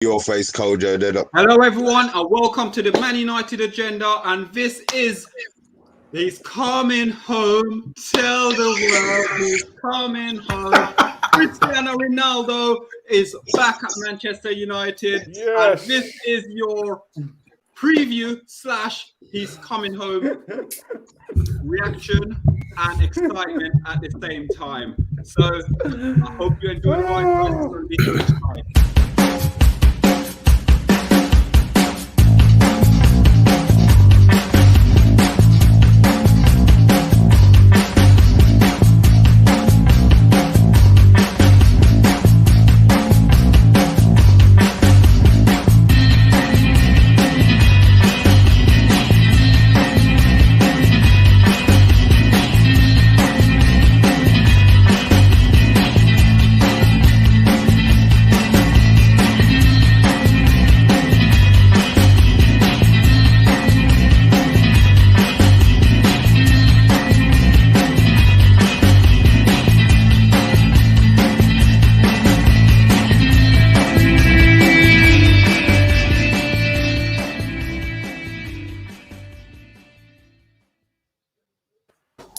Your face, Kojo. Hello, everyone, and welcome to the Man United Agenda. And this is he's coming home. Tell the world he's coming home. Cristiano Ronaldo is back at Manchester United, and this is your preview / he's coming home reaction and excitement at the same time. So I hope you enjoy the ride, guys. It's going to be so exciting.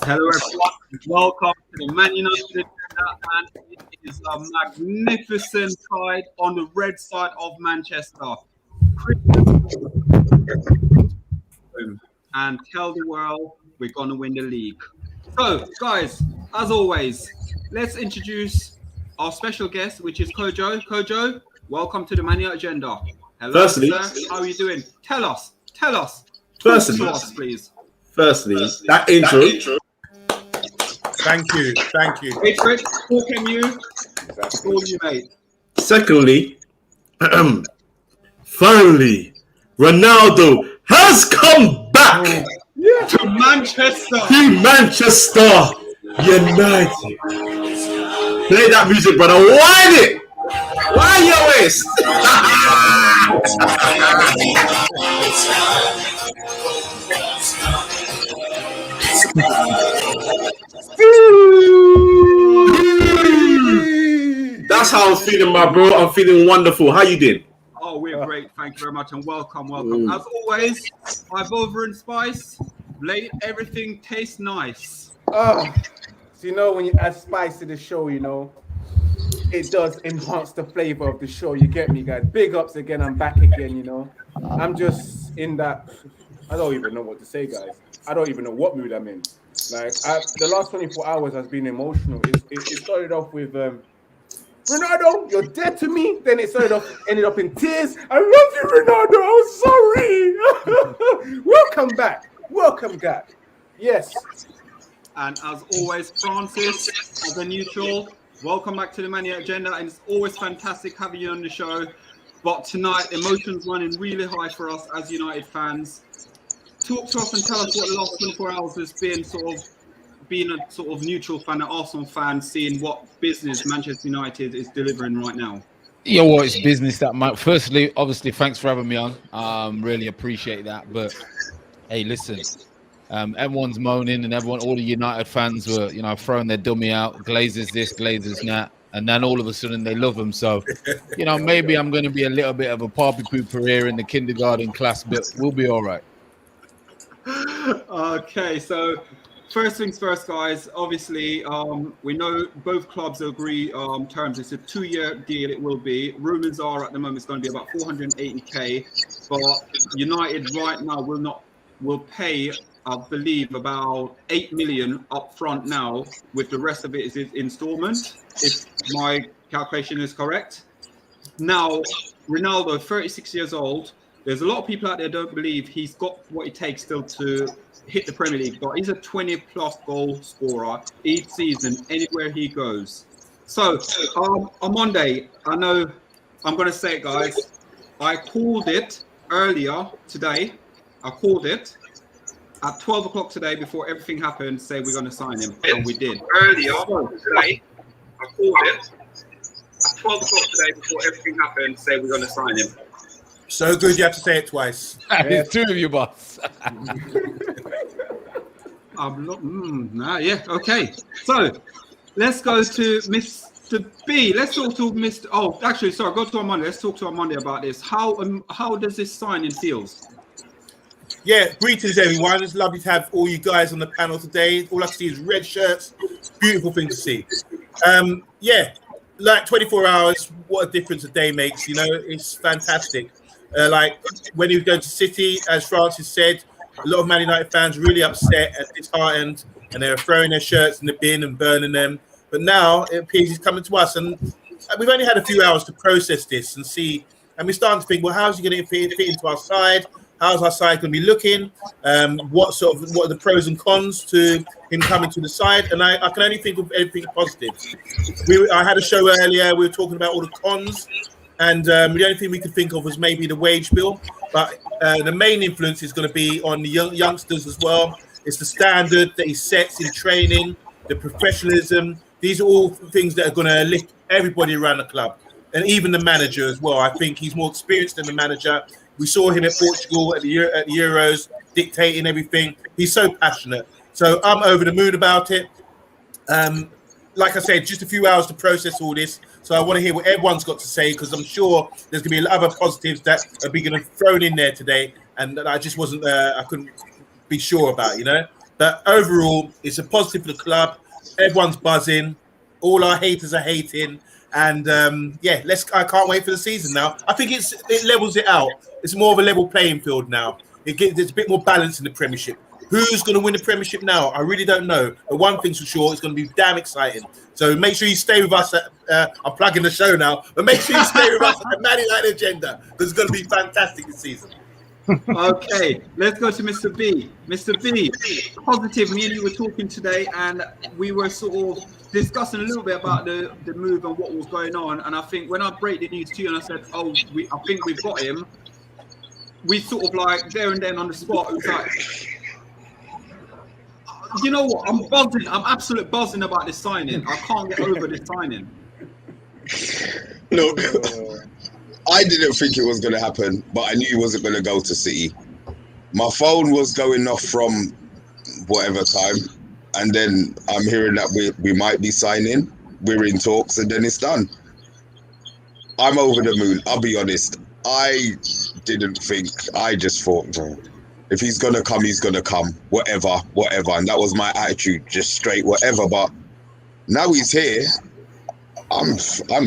Hello everyone, welcome to the Man United Agenda, and it is a magnificent side on the red side of Manchester. And tell the world we're going to win the league. So guys, as always, let's introduce our special guest, which is Kojo. Kojo, welcome to the Man United Agenda. Hello sir, how are you doing? Tell us. Firstly, to us, please. Firstly, that intro. Thank you. Hey, Chris, talk in you. That's all you, mate. Secondly, finally, Ronaldo has come back to Manchester. United. Play that music, brother. Wind it. Wind your waist. That's how I'm feeling, my bro. I'm feeling wonderful. How you doing? Oh, we're great. Thank you very much, and welcome. As always, I've over and spice. Let everything taste nice. So you know, when you add spice to the show, you know, it does enhance the flavor of the show. You get me, guys? Big ups again. I'm back again. You know, I'm just in that. I don't even know what to say, guys. I don't even know what mood I'm in. Like the last 24 hours has been emotional. It started off with Ronaldo, you're dead to me. Then it ended up in tears. I love you, Ronaldo. I'm sorry. Welcome back. Yes. And as always, Francis, as a neutral, welcome back to the Man United Agenda. And it's always fantastic having you on the show. But tonight, emotions running really high for us as United fans. Talk to us and tell us what the last 24 hours has been, being a sort of neutral fan, an Arsenal fan, seeing what business Manchester United is delivering right now. Yeah, well, it's business that might. Firstly, obviously, thanks for having me on. Really appreciate that. But hey, listen, everyone's moaning, and all the United fans were, throwing their dummy out. Glazers this, Glazers that, and then all of a sudden they love them. So, maybe I'm going to be a little bit of a party pooper here in the kindergarten class, but we'll be all right. Okay, so first things first, guys. Obviously, we know both clubs agree terms. It's a 2-year deal. It will be. Rumors are at the moment it's going to be about 480k, but United right now will pay, I believe, about 8 million up front now. With the rest of it is installment, if my calculation is correct. Now, Ronaldo, 36 years old. There's a lot of people out there don't believe he's got what it takes still to hit the Premier League, but he's a 20-plus goal scorer each season anywhere he goes. So on Monday, I know I'm going to say it, guys. I called it earlier today. I called it at 12 o'clock today before everything happened, say we're going to sign him, and we did. Earlier today, I called it at 12 o'clock today before everything happened, say we're going to sign him. So good you have to say it twice. It's two of you, boss. Yeah, okay. So let's go to Miss Mr. B, let's talk to Mr. Oh, actually, sorry, go to Armando. Let's talk to Armando about this. How does this signing feels? Yeah, greetings everyone. It's lovely to have all you guys on the panel today. All I see is red shirts. Beautiful thing to see. Yeah, like 24 hours, what a difference a day makes. You know, it's fantastic. Like when you go to City, as Francis said, a lot of Man United fans really upset and disheartened, and they're throwing their shirts in the bin and burning them. But now it appears he's coming to us, and we've only had a few hours to process this and see. And we're starting to think, well, how's he going to fit into our side? How's our side going to be looking? What are the pros and cons to him coming to the side? And I can only think of everything positive. I had a show earlier. We were talking about all the cons, and the only thing we could think of was maybe the wage bill. But the main influence is going to be on the youngsters as well. It's the standard that he sets in training, the professionalism. These are all things that are going to lift everybody around the club, and even the manager as well. I think he's more experienced than the manager. We saw him at Portugal at the Euros, dictating everything. He's so passionate. So I'm over the moon about it. Like I said, just a few hours to process all this. So I want to hear what everyone's got to say, because I'm sure there's going to be other positives that are being thrown in there today, and that I just wasn't, I couldn't be sure about, you know. But overall, it's a positive for the club. Everyone's buzzing. All our haters are hating. And yeah, I can't wait for the season now. I think it levels it out. It's more of a level playing field now. There's a bit more balance in the Premiership. Who's going to win the Premiership now? I really don't know. But one thing's for sure, it's going to be damn exciting. So make sure you stay with us. I'm plugging the show now, but make sure you stay with us at the Man United Agenda, because it's going to be fantastic this season. Okay, let's go to Mr. B. Mr. B, positive. Me and you were talking today, and we were sort of discussing a little bit about the move and what was going on. And I think when I break the news to you and I said, "Oh, I think we've got him," we sort of like there and then on the spot. It was like, you know what? I'm buzzing. I'm absolute buzzing about this signing. I can't get over this signing. Look, I didn't think it was going to happen, but I knew he wasn't going to go to City. My phone was going off from whatever time, and then I'm hearing that we might be signing. We're in talks, and then it's done. I'm over the moon. I'll be honest. I didn't think. I just thought, if he's going to come, he's going to come. Whatever. And that was my attitude, just straight whatever. But now he's here. I'm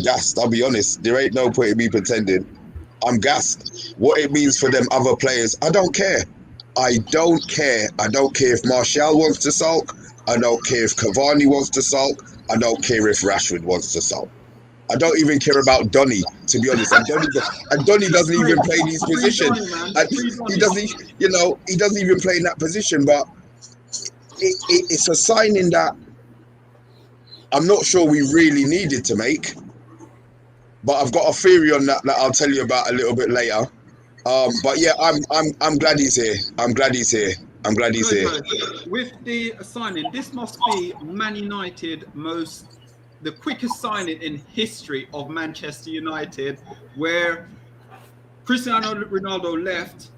gassed. I'll be honest. There ain't no point in me pretending. I'm gassed. What it means for them other players, I don't care. I don't care. I don't care if Martial wants to sulk. I don't care if Cavani wants to sulk. I don't care if Rashford wants to sulk. I don't even care about Donny, to be honest. And Donny doesn't even play in his position. And he doesn't even play in that position. But it's a signing that I'm not sure we really needed to make, but I've got a theory on that I'll tell you about a little bit later. But yeah, I'm glad he's here. I'm glad he's here. With the signing, this must be Man United the quickest signing in history of Manchester United, where Cristiano Ronaldo left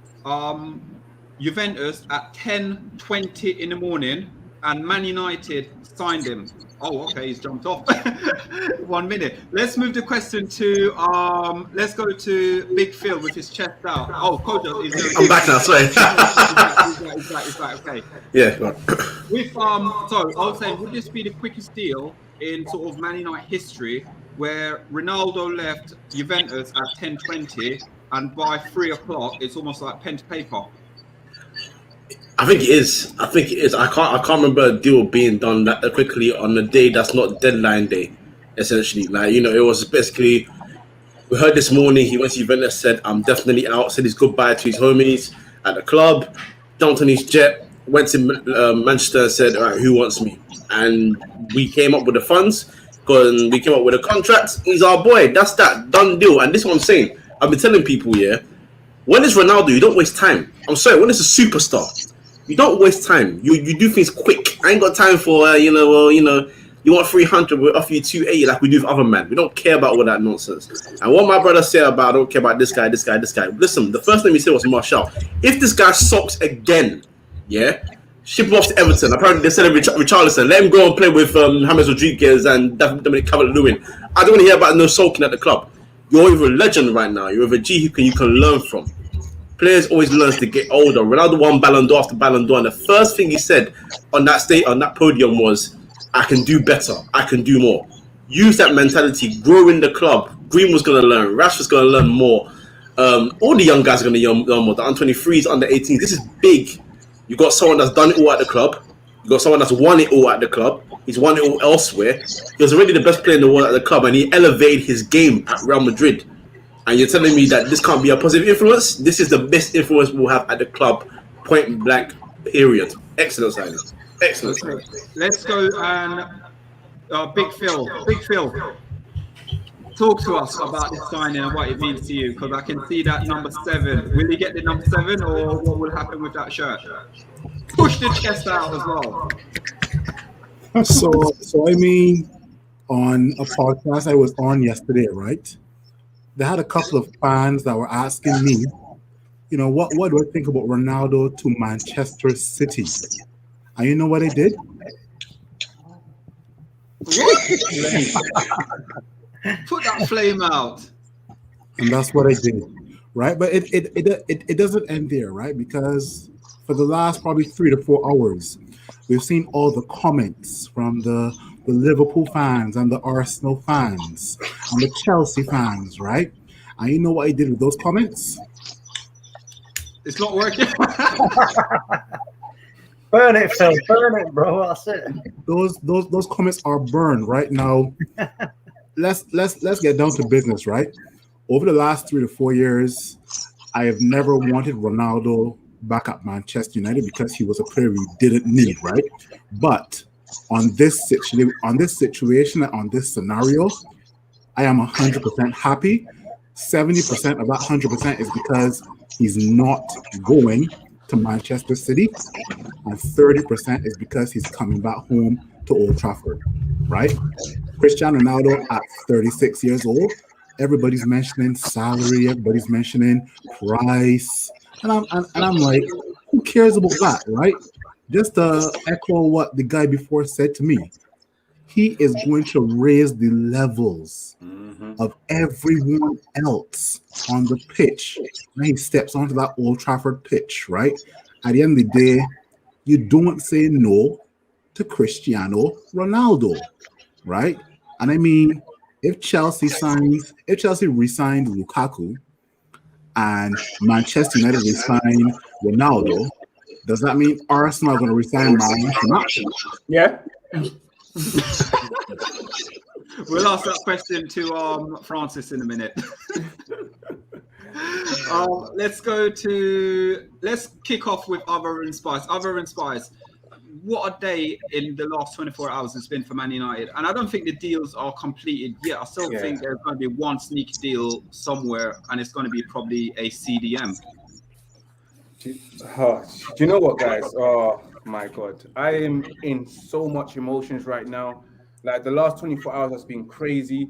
Juventus at 10:20 in the morning, and Man United signed him. Oh, okay, he's jumped off. 1 minute. Let's move the question to let's go to Big Phil with his chest out. Oh, Kojo is there. I'm back now, sorry. He's back, okay. Yeah, go on. With so I was saying, would this be the quickest deal in sort of Man United history, where Ronaldo left Juventus at 10:20, and by 3 o'clock it's almost like pen to paper? I think it is. I can't remember a deal being done that quickly on a day that's not deadline day. Essentially, like, you know, it was basically, we heard this morning he went to Juventus, said I'm definitely out, said his goodbye to his homies at the club, jumped on his jet, went to Manchester and said, all right, who wants me? And we came up with the funds, we came up with a contract. He's our boy. That's that done deal. And this is what I'm saying. I've been telling people, yeah, when it's Ronaldo, you don't waste time. I'm sorry, when it's a superstar, you don't waste time. You do things quick. I ain't got time for you want 300, we'll offer you 280 like we do with other men. We don't care about all that nonsense. And what my brother said about I don't care about this guy. Listen, the first thing he said was Martial. If this guy sulks again, yeah, Ship him off to Everton. Apparently, they said Richarlison. Let him go and play with James Rodriguez and Dominic Calvert-Lewin. I don't want to hear about no sulking at the club. You're either a legend right now. You're with a G who you can learn from. Players always learn to get older. Ronaldo won Ballon d'Or after Ballon d'Or, and the first thing he said on that podium was, "I can do better. I can do more." Use that mentality. Grow in the club. Greenwood's going to learn. Rashford's going to learn more. All the young guys are going to learn more. The under-23s, under-18s. This is big. You got someone that's done it all at the club. You got someone that's won it all at the club. He's won it all elsewhere. He was already the best player in the world at the club, and he elevated his game at Real Madrid. And you're telling me that this can't be a positive influence? This is the best influence we'll have at the club, point blank, period. Excellent signing. Excellent signing. Let's go and Big Phil. Big Phil, talk to us about this signing and what it means to you, because I can see that number 7. Will he get the number 7, or what will happen with that shirt? Push the chest out as well. So I mean, on a podcast I was on yesterday, right? They had a couple of fans that were asking me, you know, what do I think about Ronaldo to Manchester City? And you know what I did? Put that flame out. And that's what I did, right? But it doesn't end there, right? Because for the last probably 3 to 4 hours, we've seen all the comments from the Liverpool fans and the Arsenal fans and the Chelsea fans, right? And you know what I did with those comments? It's not working. Burn it, Phil. Burn it, bro. That's it. Those comments are burned right now. Let's get down to business, right? Over the last 3 to 4 years, I have never wanted Ronaldo back at Manchester United because he was a player we didn't need, right? But on this situation, on this scenario, I am 100% happy. 70% of that 100% is because he's not going to Manchester City, and 30% is because he's coming back home to Old Trafford, right? Cristiano Ronaldo at 36 years old, everybody's mentioning salary, everybody's mentioning price, and I'm like, who cares about that, right? Just to echo what the guy before said to me, he is going to raise the levels of everyone else on the pitch when he steps onto that Old Trafford pitch, right? At the end of the day, you don't say no to Cristiano Ronaldo, right? And I mean, if Chelsea re-signed Lukaku and Manchester United re-signed Ronaldo, does that mean Arsenal are going to re-sign Man? Yeah. We'll ask that question to Francis in a minute. Let's kick off with Other and Spice. Other and Spice, what a day in the last 24 hours has been for Man United. And I don't think the deals are completed yet. I still think there's going to be one sneaky deal somewhere, and it's going to be probably a CDM. Do you know what, guys? Oh my God, I am in so much emotions right now. Like the last 24 hours has been crazy.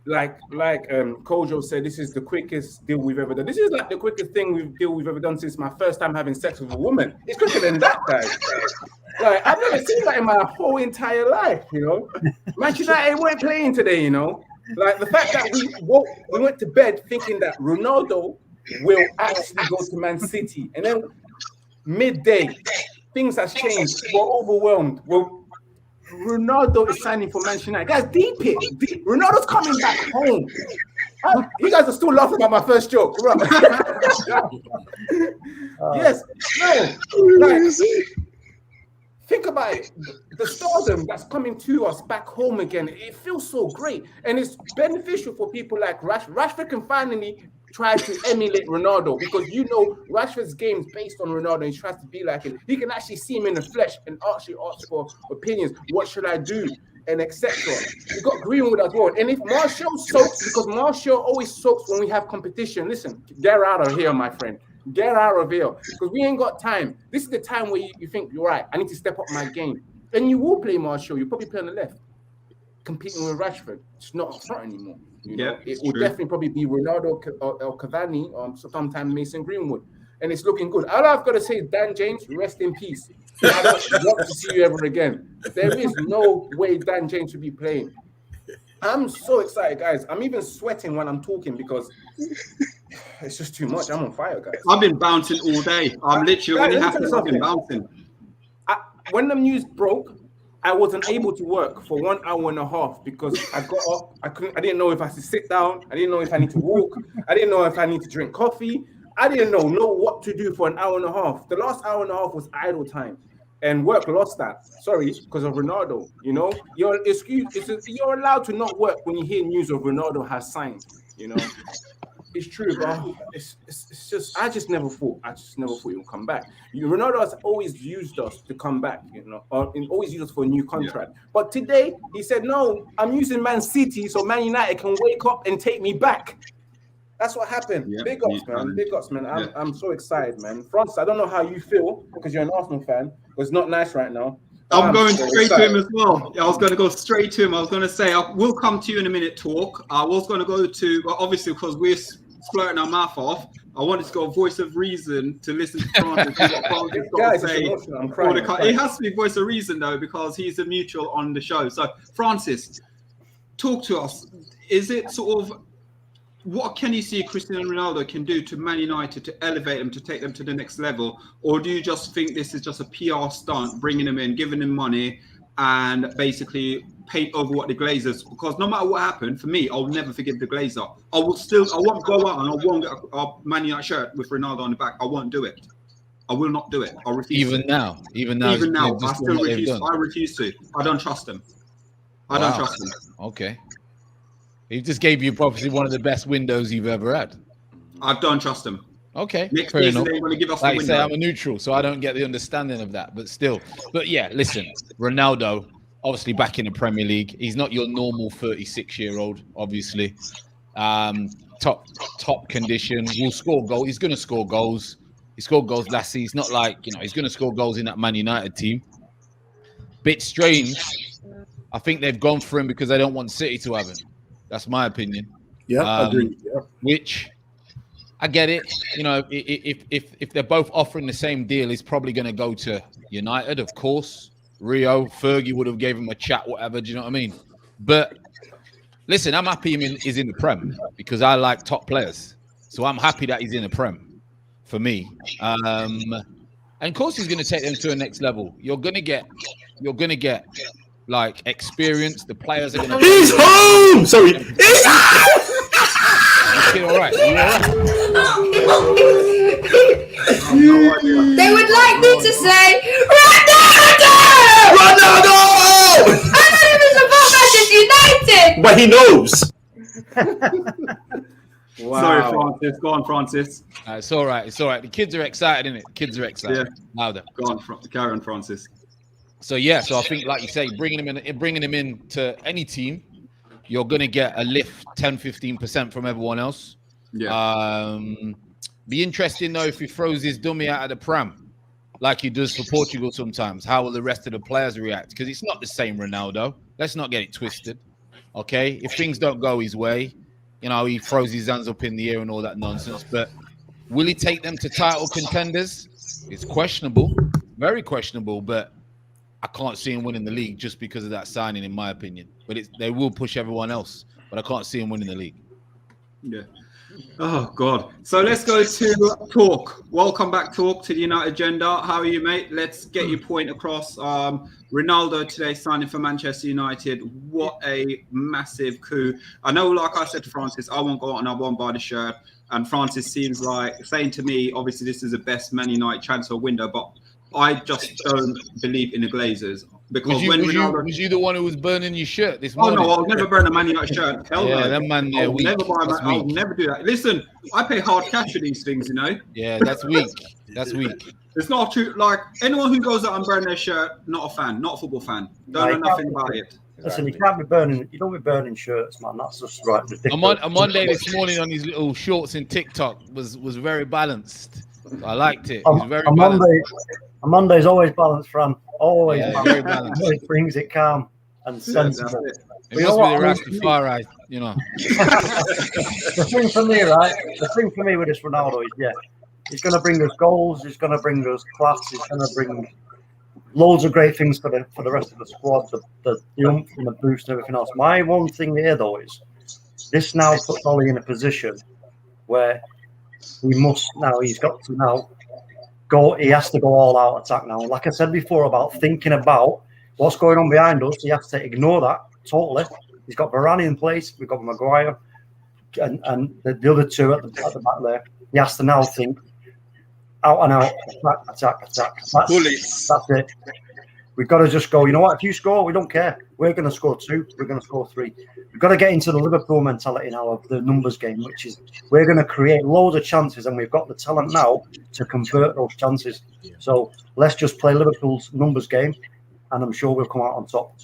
Like Kojo said, this is the quickest deal we've ever done. This is like the quickest deal we've ever done since my first time having sex with a woman. It's quicker than that, guys. Like I've never seen that in my whole entire life. You know, Manchester United weren't playing today. You know, like the fact that we went to bed thinking that Ronaldo will actually go to Man City, and then midday things has changed. We're overwhelmed. Ronaldo is signing for Manchester United. Guys, deep it. Ronaldo's coming back home. You guys are still laughing about my first joke. Right? Yes. No. Like, think about it. The stardom that's coming to us back home again, it feels so great. And it's beneficial for people like Rashford. Rashford can finally try to emulate Ronaldo, because you know Rashford's game is based on Ronaldo, and he tries to be like him. He can actually see him in the flesh and actually ask for opinions. What should I do? And etc. We got Greenwood as well. And if Martial soaks, because Martial always soaks when we have competition, listen, get out of here, my friend. Get out of here, because we ain't got time. This is the time where you think, you're right, I need to step up my game. And you will play Martial. You'll probably play on the left, competing with Rashford. It's not up front anymore. You know, it will definitely probably be Ronaldo or Cavani, sometimes Mason Greenwood. and it's looking good. All I've got to say is, Dan James, rest in peace. I don't want to see you ever again. There is no way Dan James should be playing. I'm so excited, guys. I'm even sweating when I'm talking because it's just too much. I'm on fire, guys. I've been bouncing all day. I'm literally, when it Guys, let me happened, tell I've you been something. bouncing. When the news broke, I wasn't able to work for 1 hour and a half because I got up. I didn't know if I had to sit down. I didn't know if I need to walk. I didn't know if I need to drink coffee. I didn't know what to do for an hour and a half. The last hour and a half was idle time. And work lost that. Sorry, because of Ronaldo. You know, you're allowed to not work when you hear news of Ronaldo has signed. You know, it's true, but it's just I just never thought he would come back. Ronaldo has always used us to come back. You know, or always used us for a new contract. Yeah. But today he said, "No, I'm using Man City so Man United can wake up and take me back." That's what happened. Yeah, big ups, man. Big ups, man. I'm so excited, man. Francis, I don't know how you feel because you're an Arsenal fan. It's not nice right now. I'm going straight to him as well. I was going to go straight to him. I was going to say, we'll come to you in a minute, Talk. I was going to go to, well, obviously, because we're splurting our mouth off, I wanted to go voice of reason to listen to Francis. Guys, I'm crying. It has to be voice of reason, though, because he's a mutual on the show. So, Francis, talk to us. Is it sort of, what can you see Cristiano Ronaldo can do to Man United to elevate them, to take them to the next level? Or do you just think this is just a PR stunt, bringing him in, giving him money, and basically paint over what the Glazers? Because no matter what happened, for me, I'll never forgive the Glazer. I won't go out and I won't get a Man United shirt with Ronaldo on the back. I won't do it. I will not do it. I'll refuse. Even now, I still refuse. I refuse to. I don't trust him. I don't trust him. Okay. He just gave you probably one of the best windows you've ever had. I don't trust him. Okay, next fair season enough. they're going to give us like the I window. say, I'm a neutral, so I don't get the understanding of that. But still, yeah, listen, Ronaldo, obviously back in the Premier League. He's not your normal 36-year-old, obviously. Top condition. Will score goals. He's going to score goals. He scored goals last season. It's not like, he's going to score goals in that Man United team. Bit strange. I think they've gone for him because they don't want City to have him. That's my opinion. Yeah, agreed. Yeah. Which I get it. If they're both offering the same deal, he's probably going to go to United, of course. Rio, Fergie would have gave him a chat, whatever. Do you know what I mean? But listen, I'm happy he's in the Prem because I like top players. So I'm happy that he's in the Prem for me. And of course, he's going to take them to a next level. You're going to get like experience. The players are going to. He's home. Sorry. He's okay, all right. You all right? They would like me to say Ronaldo! I don't even support Manchester United. But he knows. Wow. Sorry, Francis. Go on, Francis. It's all right. It's all right. The kids are excited, innit? Kids are excited. Yeah. Louder. Go on, carry on, Francis. So I think, like you say, bringing him in to any team, you're gonna get a lift 10-15% from everyone else. Yeah. Be interesting though if he throws his dummy out of the pram, like he does for Portugal sometimes. How will the rest of the players react? Because it's not the same Ronaldo. Let's not get it twisted. Okay, if things don't go his way, he throws his hands up in the air and all that nonsense. But will he take them to title contenders? It's questionable, very questionable. But I can't see him winning the league just because of that signing, in my opinion. But they will push everyone else. But I can't see him winning the league. Yeah. Oh, God. So let's go to Talk. Welcome back, Talk, to the United Agenda. How are you, mate? Let's get your point across. Ronaldo today signing for Manchester United. What a massive coup. I know, like I said to Francis, I won't go out and I won't buy the shirt. And Francis seems like saying to me, obviously, this is the best Man United transfer window, but I just don't believe in the Glazers. Because was you the one who was burning your shirt this morning? Oh, no, I'll never burn a Man United shirt. Hell yeah, no. that man there weak. I'll never do that. Listen, I pay hard cash for these things, Yeah, that's weak. That's weak. It's not true. Like, anyone who goes out and burns their shirt, not a fan, not a football fan. Don't know nothing about it. Listen, you don't be burning shirts, man. That's just right ridiculous. A Monday this morning on his little shorts in TikTok was very balanced. I liked it. He's very balanced. A Monday's always balanced, Fran. Always very balanced. Always brings it calm and sensible. It must be the Rastafari, The thing for me, right? The thing for me with this Ronaldo is, He's going to bring us goals. He's going to bring us class. He's going to bring loads of great things for the rest of the squad, the oomph and the boost and everything else. My one thing here, though, is this now puts Ollie in a position where he's got to now go. He has to go all out attack now. Like I said before about thinking about what's going on behind us, he has to ignore that totally. He's got Varane in place. We've got Maguire and the other two at the back there. He has to now think out and out, attack. That's it. We've got to just go, you know what? If you score, we don't care. We're going to score 2. We're going to score 3. We've got to get into the Liverpool mentality now of the numbers game, which is we're going to create loads of chances, and we've got the talent now to convert those chances. So let's just play Liverpool's numbers game, and I'm sure we'll come out on top.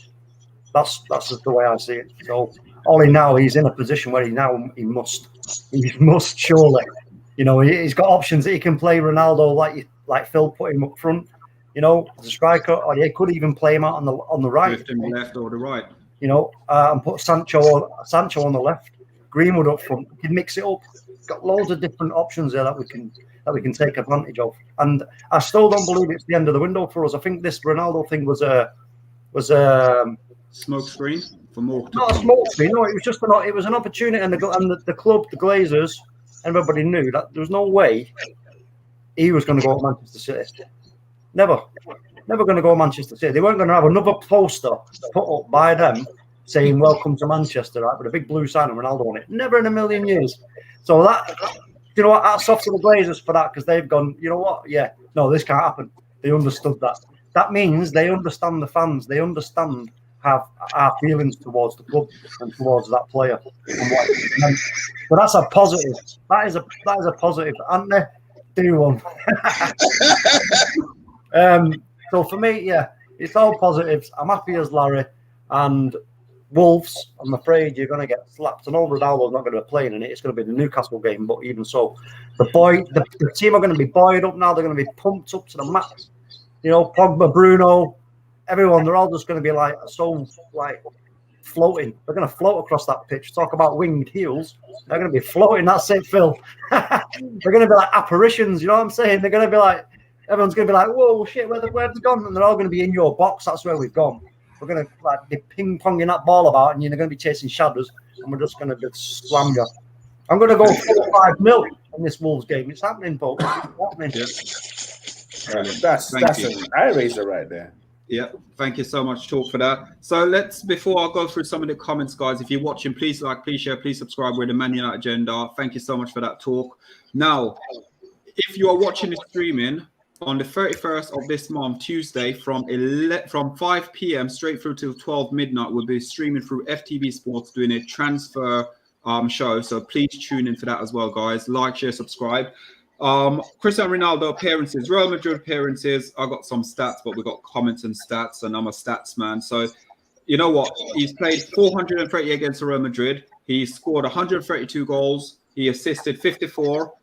That's just the way I see it. So Ollie now, he's in a position where he must surely. You know, he's got options that he can play Ronaldo like Phil put him up front. You know, as a striker, or he could even play him out on the right, left and left or the right. You know, and put Sancho on the left, Greenwood up front. You can mix it up. Got loads of different options there that we can take advantage of. And I still don't believe it's the end of the window for us. I think this Ronaldo thing was smoke screen for more. Not a smoke screen. No, it was just it was an opportunity, and the club, the Glazers, everybody knew that there was no way he was going to go to Manchester City. Never going to go to Manchester City. They weren't going to have another poster put up by them saying "Welcome to Manchester," right, with a big blue sign and Ronaldo on it. Never in a million years. So you know what? Hats off to the Glazers for that, because they've gone, you know what? Yeah, no, this can't happen. They understood that. That means they understand the fans. They understand our feelings towards the club and towards that player. So that's a positive. That is a positive. Anthony, do one. So for me, yeah, it's all positives. I'm happy as Larry. And Wolves, I'm afraid you're going to get slapped. I know Ronaldo's not going to be playing in it. It's going to be the Newcastle game, but even so, the team are going to be buoyed up now. They're going to be pumped up to the max. You know, Pogba, Bruno, everyone, they're all just going to be floating. They're going to float across that pitch. Talk about winged heels. They're going to be floating. That's it, Phil. They're going to be like apparitions. You know what I'm saying? They're going to be like, everyone's going to be like, whoa, shit, where have they gone? And they're all going to be in your box. That's where we've gone. We're going to be ping-ponging that ball about, and you're going to be chasing shadows, and we're just going to slam you. I'm going to go 4-5-0 in this Wolves game. It's happening, folks. It's happening. Yeah. That's an eye raiser right there. Yeah, thank you so much, Talk, for that. So before I go through some of the comments, guys, if you're watching, please like, please share, please subscribe. We're the Man United Agenda. Thank you so much for that, Talk. Now, if you are watching the streaming on the 31st of this month, Tuesday, from 5 p.m. straight through till 12 midnight, we'll be streaming through FTV Sports doing a transfer show. So please tune in for that as well, guys. Like, share, subscribe. Cristiano Ronaldo appearances, Real Madrid appearances. I got some stats, but we got comments and stats, and I'm a stats man. So you know what? He's played 430 against Real Madrid. He scored 132 goals. He assisted 54.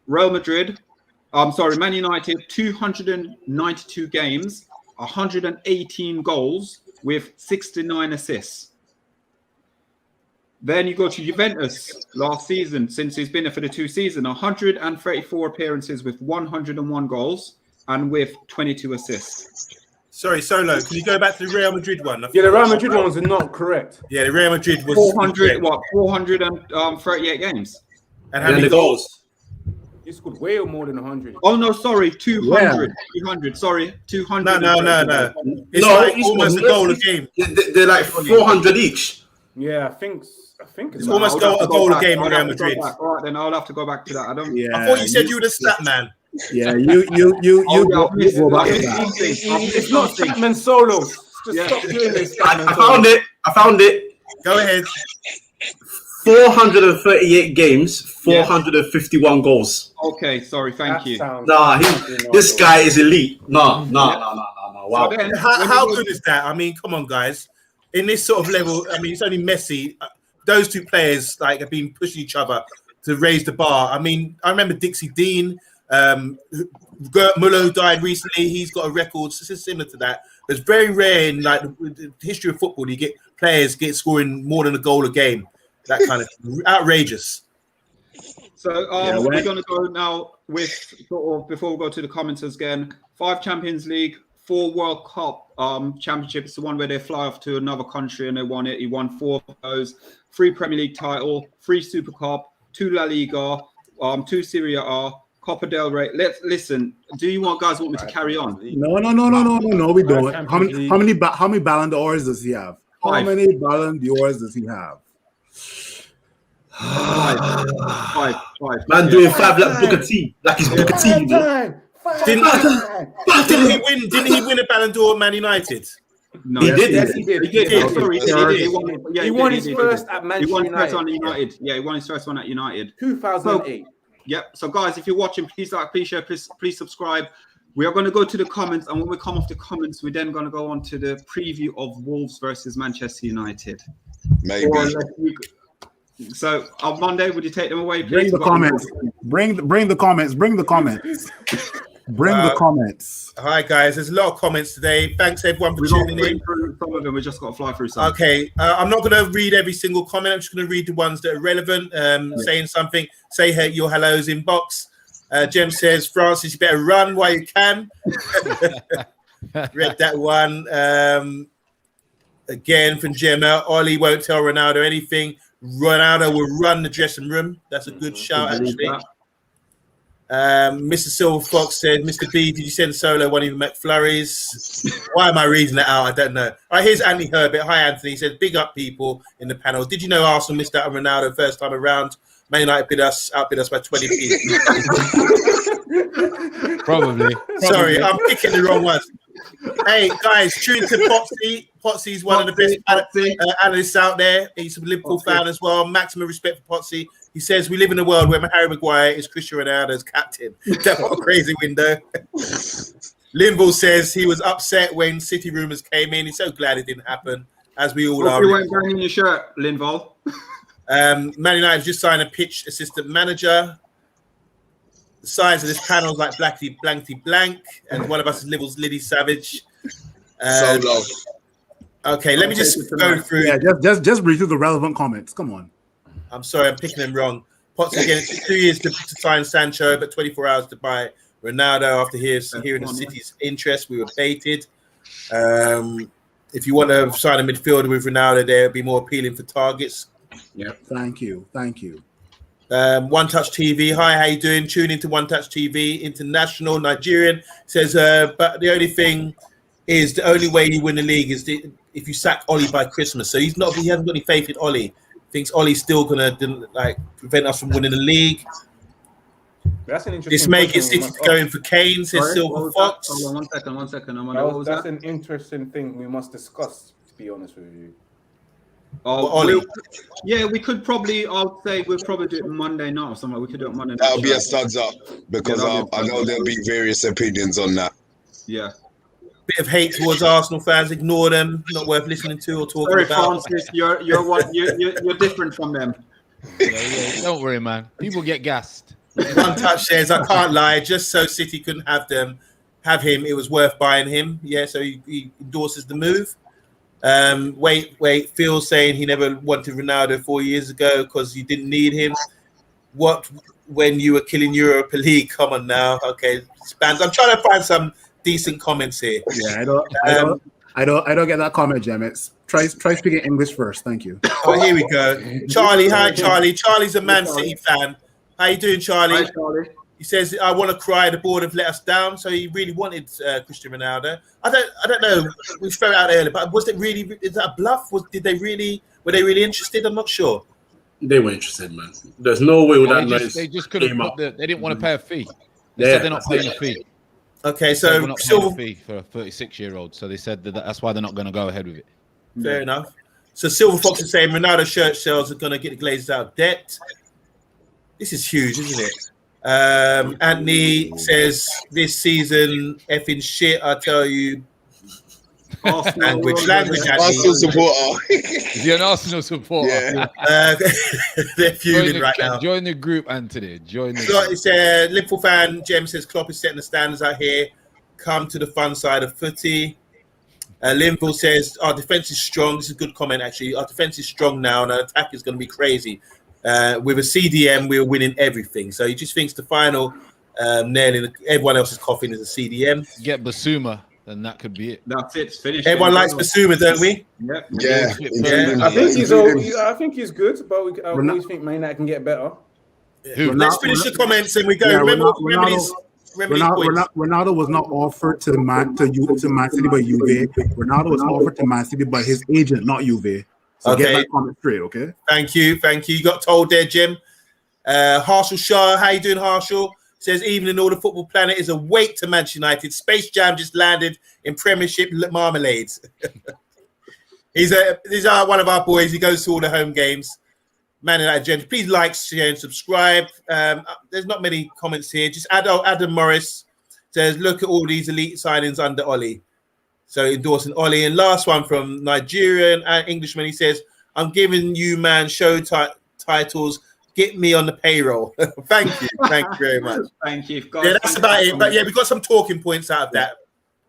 Man United, 292 games, 118 goals with 69 assists. Then you go to Juventus last season, since he's been there for the 2 seasons, 134 appearances with 101 goals and with 22 assists. Sorry, Solo, can you go back to the Real Madrid one? Yeah, the Real Madrid ones are not correct. Yeah, the Real Madrid was 438 games. And how many goals? He scored way more than 100. Oh, no, sorry, 200. Yeah. 200, sorry, 200. No. It's like almost a goal a game. They're like 400 each. Yeah, I think it's almost a goal a game with Real Madrid. All right, then I'll have to go back to that. I thought you said you were the stat man. Yeah, you it's not Statman solos. Just stop doing this. I found it. Go ahead. 438 games, 451 goals. Okay, sorry, thank you. This guy is elite. No. Wow. So then, how good is that? I mean, come on, guys. In this sort of level, I mean, it's only Messi. Those two players have been pushing each other to raise the bar. I mean, I remember Dixie Dean. Gert Muller, who died recently, he's got a record similar to that. It's very rare in the history of football. You get players scoring more than a goal a game. That kind of outrageous. So Yeah, we're going to go now with sort of, before we go to the commenters again, 5 Champions League, 4 World Cup championships. The one where they fly off to another country and they won it. He won 4 of those. 3 Premier League title, 3 Super Cup, 2 La Liga, 2 Serie A, Copa del Rey. Listen. Do you guys want me to carry on? No, we don't. Champions How many Ballon d'Ors does he have? How 5. many Ballon d'Ors does he have? 5. Man doing 5 like Booker T. Like he's Booker T, you know? Didn't he win a Ballon d'Or at Man United? No, He did. Yes, he did. He did. Oh, Sorry, He won his first at He Manchester won his first United. one at United. Yeah, he won his first one at United. 2008. Yep. So, guys, if you're watching, please like, please share, please subscribe. We are going to go to the comments, and when we come off the comments, we're then going to go on to the preview of Wolves versus Manchester United. Maybe. So, on Monday, would you take them away, please? Bring the comments. Bring the comments. Bring the comments. Bring the comments. Hi guys, there's a lot of comments today. Thanks everyone for tuning in. Some of them we just got to fly through. Some. Okay, I'm not going to read every single comment. I'm just going to read the ones that are relevant. Saying something, say hey, your hellos in box. Jem says, Francis, you better run while you can. Read that one. Again from Gemma, Ollie won't tell Ronaldo anything. Ronaldo will run the dressing room. That's a good shout, actually. Mr. Silver Fox said, Mr. B, did you send Solo one of your McFlurries? Why am I reading that out? I don't know. All right, here's Anthony Herbert. Hi, Anthony. He said, big up people in the panel. Did you know Arsenal missed out on Ronaldo first time around? Man United outbid us by 20p. Probably. Sorry, I'm picking the wrong ones. Hey, guys, tune to Potsy. Potsy's one of the best analysts out there. He's a Liverpool fan as well. Maximum respect for Potsy. He says, we live in a world where Harry Maguire is Cristiano Ronaldo's captain. That's what a crazy window. Linville says he was upset when City rumours came in. He's so glad it didn't happen, as we all are. You weren't wearing your shirt, Linville. Man United just signed a pitch assistant manager. The size of this panel is like blankety blank, and one of us is Liddy Savage. So low. Okay, let me just go through. Yeah, just read through the relevant comments. Come on. I'm sorry, I'm picking them wrong. Potts again, it's 2 years to sign Sancho, but 24 hours to buy Ronaldo after hearing the City's interest. We were baited. If you want to sign a midfielder with Ronaldo, there would be more appealing for targets. Yeah. Thank you. One Touch TV. Hi, how you doing? Tune into One Touch TV. International Nigerian says, but the only thing is the only way you win the league is if you sack Ollie by Christmas. So he hasn't got any faith in Ollie. Thinks Ollie's still gonna prevent us from winning the league. That's an interesting. This making City going for Kane, says Silver Fox. Hold on, one second. That's an interesting thing we must discuss, to be honest with you. Ollie. We could probably. I'll say we'll probably do it Monday night or something. We could do it Monday night. That'll be a studs up because I know there'll be various opinions on that. Yeah. Bit of hate towards Arsenal fans. Ignore them. Not worth listening to or talking about. Francis, you're different from them. Yeah. Don't worry, man. People get gassed. One Touch says, I can't lie. Just so City couldn't have him, it was worth buying him. Yeah, so he endorses the move. Wait. Phil saying he never wanted Ronaldo 4 years ago because you didn't need him. What when you were killing Europa League? Come on now. Okay, Spans. I'm trying to find some decent comments here. Yeah, I don't get that comment, Jem. Try speaking English first. Thank you. Oh, here we go. Charlie, hi Charlie. Charlie's a Man City fan. How you doing, Charlie? Hi, Charlie. He says, I want to cry. The board have let us down. So he really wanted Cristiano Ronaldo. I don't know. We threw it out earlier, but was it really? Is that a bluff? Were they really interested? I'm not sure. They were interested, man. There's no way with that noise. They just couldn't. They didn't want to pay a fee. They Yeah, said they're not paying a fee. Okay, So so we're not paying a Silver. fee for a 36-year-old. So they said that's why they're not going to go ahead with it. Fair enough. So Silver Fox is saying Ronaldo shirt sales are going to get the Glazers out of debt. This is huge, isn't it? Anthony says this season effing shit. I tell you. Language, Arsenal supporter. Is he an Arsenal supporter? Yeah. They're fuming right now. Join the group, Anthony. Join the Scott group. is Liverpool fan. Jem says Klopp is setting the standards out here. Come to the fun side of footy. Linville says our defense is strong. This is a good comment, actually. Our defense is strong now, and our attack is going to be crazy. With a CDM, we were winning everything. So he just thinks the final nailing everyone else's coffin is a CDM. Get Basuma, then that could be it. That's it. It's finished. Everyone likes Basuma, don't we? Yep. Yeah, including, I think he's including- I think he's good, but I always think Man United can get better. Let's finish the comments and we go. Yeah, Remember, Ronaldo was not offered to Man City by Juve. Ronaldo was offered to Man City by his agent, not Juve. So get that comment straight, okay? Thank you. You got told there, Jim. Harshal Shah, how you doing, Harshal? Says even in all the football planet is a weight to Manchester United. Space Jam just landed in Premiership marmalades. He's one of our boys. He goes to all the home games. Man United Gents, please like, share, and subscribe. There's not many comments here. Just Adam Morris says, look at all these elite signings under Oli. So endorsing Oli. And last one from Nigerian Englishman. He says, I'm giving you, man, show titles. Get me on the payroll. Thank you very much. Thank you, guys. Yeah, that's about it. But yeah, we got some talking points out of that.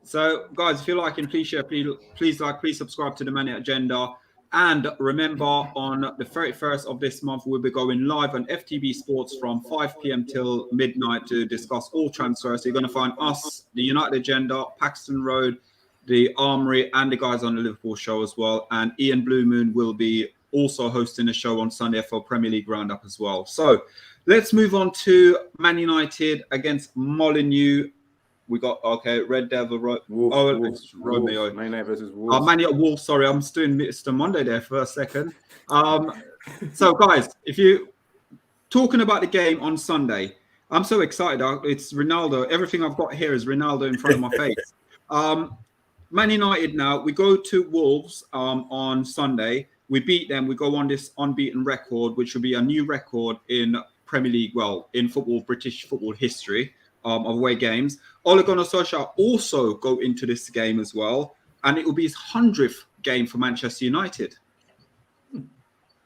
So, guys, if you're liking, please share, please like, please subscribe to the Man United Agenda. And remember, on the 31st of this month, we'll be going live on FTB Sports from 5 p.m. till midnight to discuss all transfers. So you're going to find us, the United Agenda, Paxton Road, the Armory, and the guys on the Liverpool show as well. And Ian Blue Moon will be also hosting a show on Sunday for Premier League Roundup as well. So let's move on to Man United against Molineux. We got, Red Devil, Romeo. Man United versus Wolves. Man United Wolves, sorry, I'm doing Mr. Monday there for a second. So, guys, if you talking about the game on Sunday, I'm so excited. It's Ronaldo. Everything I've got here is Ronaldo in front of my face. Man United now, we go to Wolves on Sunday. We beat them. We go on this unbeaten record, which will be a new record in Premier League, in British football history of away games. Ole Gunnar Solskjaer also go into this game as well, and it will be his 100th game for Manchester United.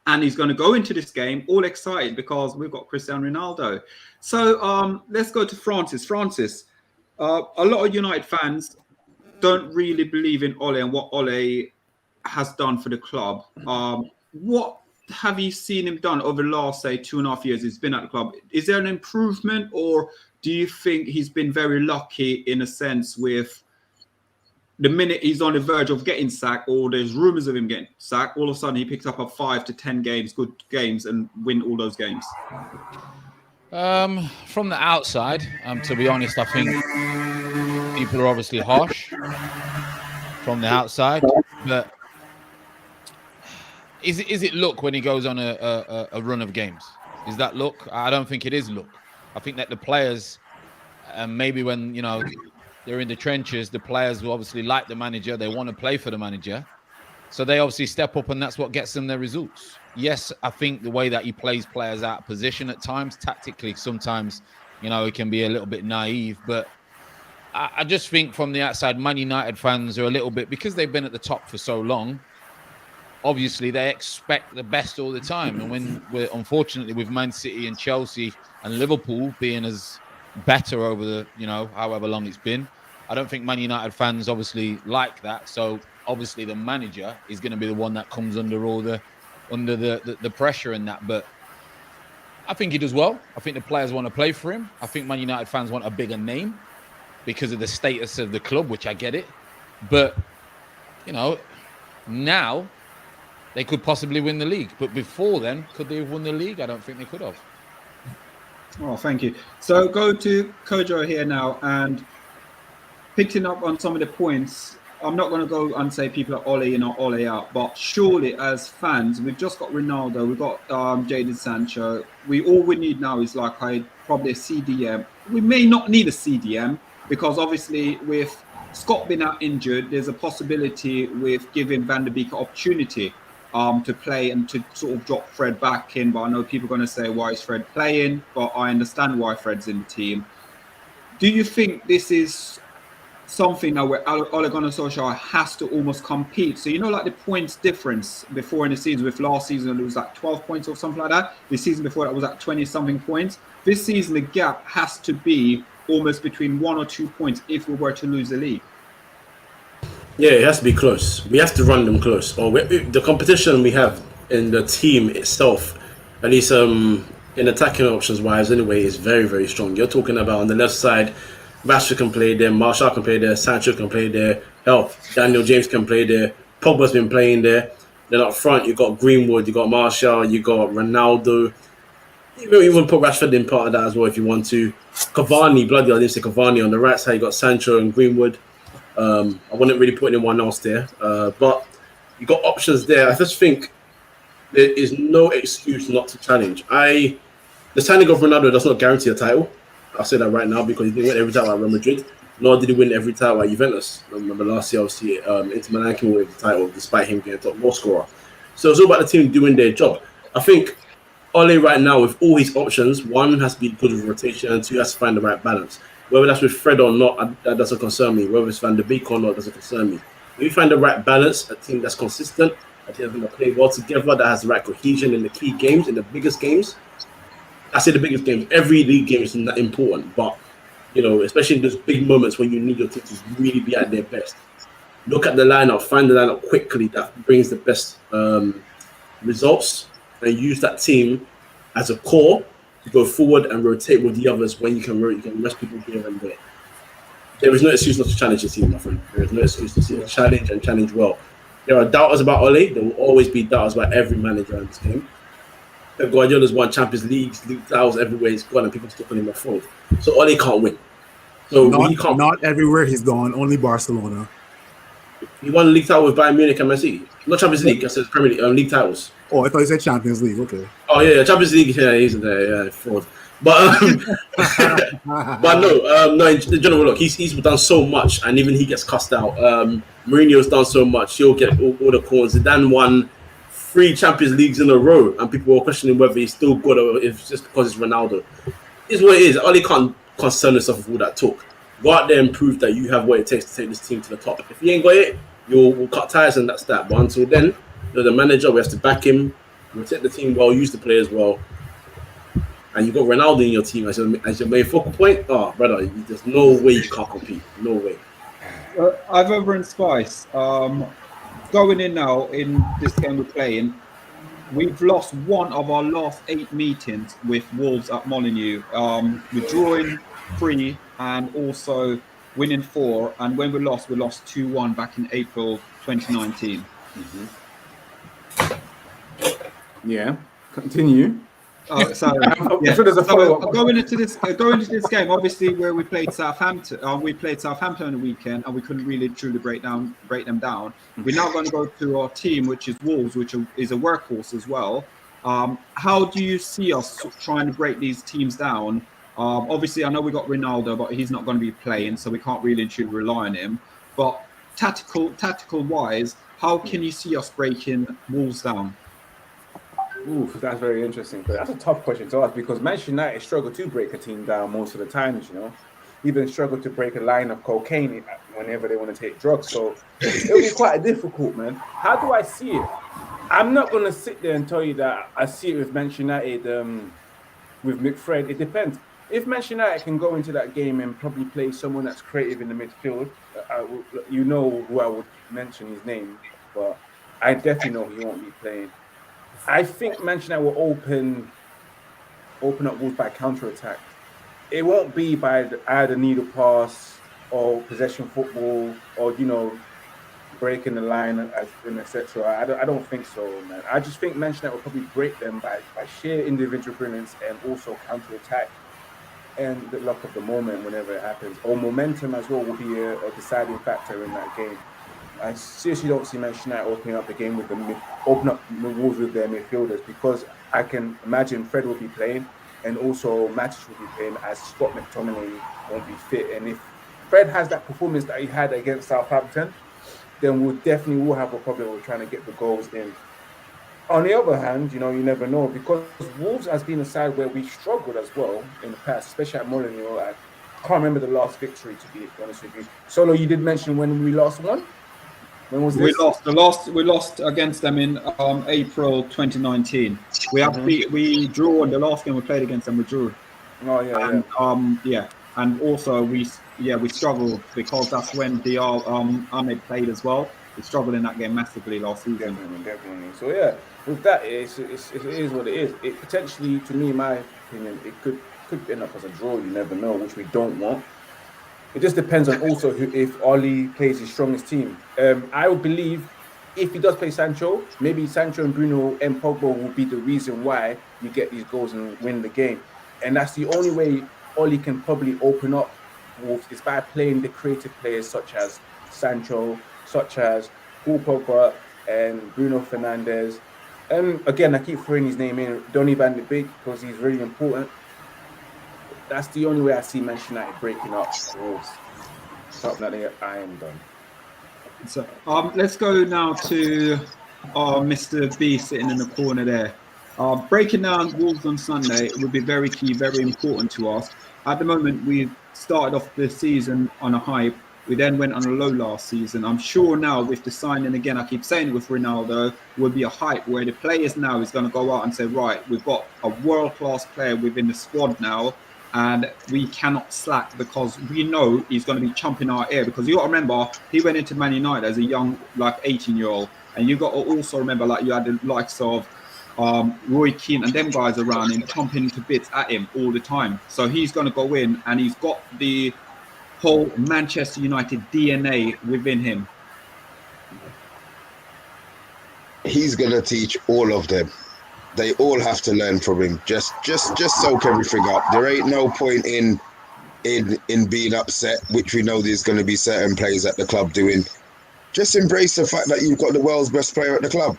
And he's going to go into this game all excited because we've got Cristiano Ronaldo. So let's go to Francis. Francis, a lot of United fans don't really believe in Ole and what Ole has done for the club. What have you seen him done over the last, say, 2.5 years he's been at the club? Is there an improvement, or do you think he's been very lucky in a sense with the minute he's on the verge of getting sacked, or there's rumors of him getting sacked, all of a sudden he picks up 5 to 10 games, good games, and win all those games? From the outside, to be honest, I think people are obviously harsh from the outside, but is it luck when he goes on a run of games? Is that luck? I don't think it is luck. I think that the players, maybe when they're in the trenches, the players will obviously like the manager. They want to play for the manager, so they obviously step up, and that's what gets them their results. Yes, I think the way that he plays players out of position at times, tactically, sometimes it can be a little bit naive. But I just think from the outside, Man United fans are a little bit, because they've been at the top for so long. Obviously, they expect the best all the time. And when we're unfortunately with Man City and Chelsea and Liverpool being as better over the, however long it's been, I don't think Man United fans obviously like that. So obviously the manager is going to be the one that comes under the pressure and that. But I think he does well. I think the players want to play for him. I think Man United fans want a bigger name because of the status of the club, which I get it. But, now they could possibly win the league. But before then, could they have won the league? I don't think they could have. Oh, thank you. So go to Kojo here now, and picking up on some of the points. I'm not going to go and say people are Ole in or Ole out, but surely as fans, we've just got Ronaldo, we've got Jadon Sancho. All we need now is probably a CDM. We may not need a CDM because obviously with Scott being out injured, there's a possibility with giving Van der Beek an opportunity to play and to sort of drop Fred back in. But I know people are going to say, why is Fred playing? But I understand why Fred's in the team. Do you think this is something now where Ole Gunnar Solskjaer has to almost compete? So, the points difference before in the season, with last season it was 12 points or something like that. The season before that was 20-something points. This season, the gap has to be almost between 1 or 2 points if we were to lose the league. Yeah, it has to be close. We have to run them close. Or the competition we have in the team itself at least in attacking options wise anyway, is very, very strong. You're talking about on the left side, Rashford can play there, Martial can play there, Sancho can play there, hell, Daniel James can play there, Pogba's been playing there. Then up front, you got Greenwood, you got Martial, you got Ronaldo. Even put Rashford in part of that as well if you want to. Cavani, bloody, I didn't say Cavani. On the right side, you got Sancho and Greenwood. I wouldn't really put anyone else there, but you got options there. I just think there is no excuse not to challenge. The signing of Ronaldo does not guarantee a title. I'll say that right now because he didn't win every title at Real Madrid, nor did he win every title at Juventus. I remember last year, obviously, Inter Milan came away with the title despite him getting top goal scorer. So it's all about the team doing their job. I think Ole right now, with all his options, one has to be good with rotation, and two has to find the right balance. Whether that's with Fred or not, that doesn't concern me. Whether it's Van de Beek or not, doesn't concern me. If you find the right balance, a team that's consistent, a team that's going to play well together, that has the right cohesion in the key games, in the biggest games. I say the biggest games. Every league game is not important, but especially in those big moments when you need your team to really be at their best. Look at the lineup, find the lineup quickly that brings the best results, and use that team as a core to go forward and rotate with the others when you can rest people here and there. There is no excuse not to challenge the team, my friend. There is no excuse to challenge and challenge well. There are doubters about Ole. There will always be doubters about every manager in this game. Pep Guardiola's won Champions Leagues, league titles everywhere he's gone, and people still calling him a fraud. So Ole can't win. So he can't. Not everywhere he's gone. Only Barcelona. He won a league title with Bayern Munich and Man City. Not Champions League. I said Premier League, league titles. Oh, I thought you said Champions League. Okay. Oh yeah, Champions League. Yeah, he's there. Yeah, fraud. But but no. In general, look, he's done so much, and even he gets cussed out. Mourinho's done so much. He'll get all the calls. Zidane won 3 Champions Leagues in a row, and people were questioning whether he's still good or if it's just because it's Ronaldo. It's what it is. Ole can't concern himself with all that talk. Go out there and prove that you have what it takes to take this team to the top. If you ain't got it, we'll cut ties and that's that. But until then, you're the manager. We have to back him, protect the team well, use the players well. And you've got Ronaldo in your team as your main focal point. Oh, brother, there's no way you can't compete. No way. I've over in Spice. Going in now in this game we're playing, we've lost one of our last 8 meetings with Wolves at Molineux. We're drawing 3 and also winning 4. And when we lost 2-1 back in April 2019. Yeah, continue. Going into this game, obviously where we played Southampton, on the weekend, and we couldn't really truly break them down. We're now going to go to our team, which is Wolves, which is a workhorse as well. How do you see us trying to break these teams down? Obviously, I know we got Ronaldo, but he's not going to be playing, so we can't really truly rely on him. But tactical wise, how can you see us breaking Wolves down? Oof, that's very interesting. But that's a tough question to ask because Manchester United struggle to break a team down most of the times, Even struggle to break a line of cocaine whenever they want to take drugs. So it'll be quite difficult, man. How do I see it? I'm not going to sit there and tell you that I see it with Manchester United with McFred. It depends. If Manchester United can go into that game and probably play someone that's creative in the midfield, who I would mention his name, but I definitely know he won't be playing. I think Manchester United will open up Wolves by counter-attack. It won't be by either needle pass or possession football or, breaking the line, etc. I don't think so, man. I just think Manchester United will probably break them by sheer individual brilliance and also counter-attack and the luck of the moment whenever it happens. Or momentum as well will be a deciding factor in that game. I seriously don't see Manchester United opening up the game open up the Wolves with their midfielders because I can imagine Fred will be playing and also Matic will be playing as Scott McTominay won't be fit. And if Fred has that performance that he had against Southampton, then we definitely will have a problem with trying to get the goals in. On the other hand, you never know because Wolves has been a side where we struggled as well in the past, especially at Molineux. I can't remember the last victory, to be honest with you. Solo, you did mention when we lost one. When was this? We lost against them in April 2019. We drew in the last game we played against them. We drew. Oh yeah. And also we struggled because that's when the Ahmed played as well. He struggled in that game massively last season. Definitely. So yeah, with that, it is what it is. It potentially, to me, in my opinion, it could end up as a draw. You never know, which we don't want. It just depends on also if Oli plays his strongest team. I would believe if he does play Sancho, maybe Sancho and Bruno and Pogba will be the reason why you get these goals and win the game. And that's the only way Oli can probably open up Wolves is by playing the creative players such as Sancho, such as Paul Pogba and Bruno Fernandes. And again, I keep throwing his name in, Donny van de Beek, because he's really important. That's the only way I see Manchester United breaking up Wolves. Something that I am done. So let's go now to Mr. B sitting in the corner there. Breaking down Wolves on Sunday would be very key, very important to us. At the moment, we've started off the season on a hype. We then went on a low last season. I'm sure now with the signing again, I keep saying it with Ronaldo, will be a hype where the players now is going to go out and say, right, we've got a world-class player within the squad now, and we cannot slack because we know he's going to be chomping our ear. Because you got to remember, he went into Man United as a young, like 18-year-old, and you got to also remember, like you had the likes of Roy Keane and them guys around him chomping to bits at him all the time. So he's going to go in, and he's got the whole Manchester United DNA within him. He's going to teach all of them. They all have to learn from him. Just soak everything up. There ain't no point in being upset, which we know there's going to be certain players at the club doing. Just embrace the fact that you've got the world's best player at the club.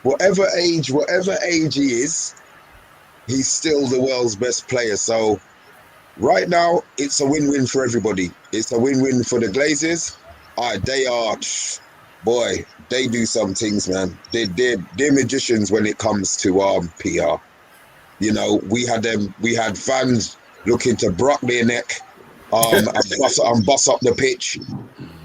Whatever age he is, he's still the world's best player. So right now, it's a win-win for everybody. It's a win-win for the Glazers. They are, boy, they do some things, man. They're magicians when it comes to PR. You know, we had fans looking to brock their neck and bust up the pitch.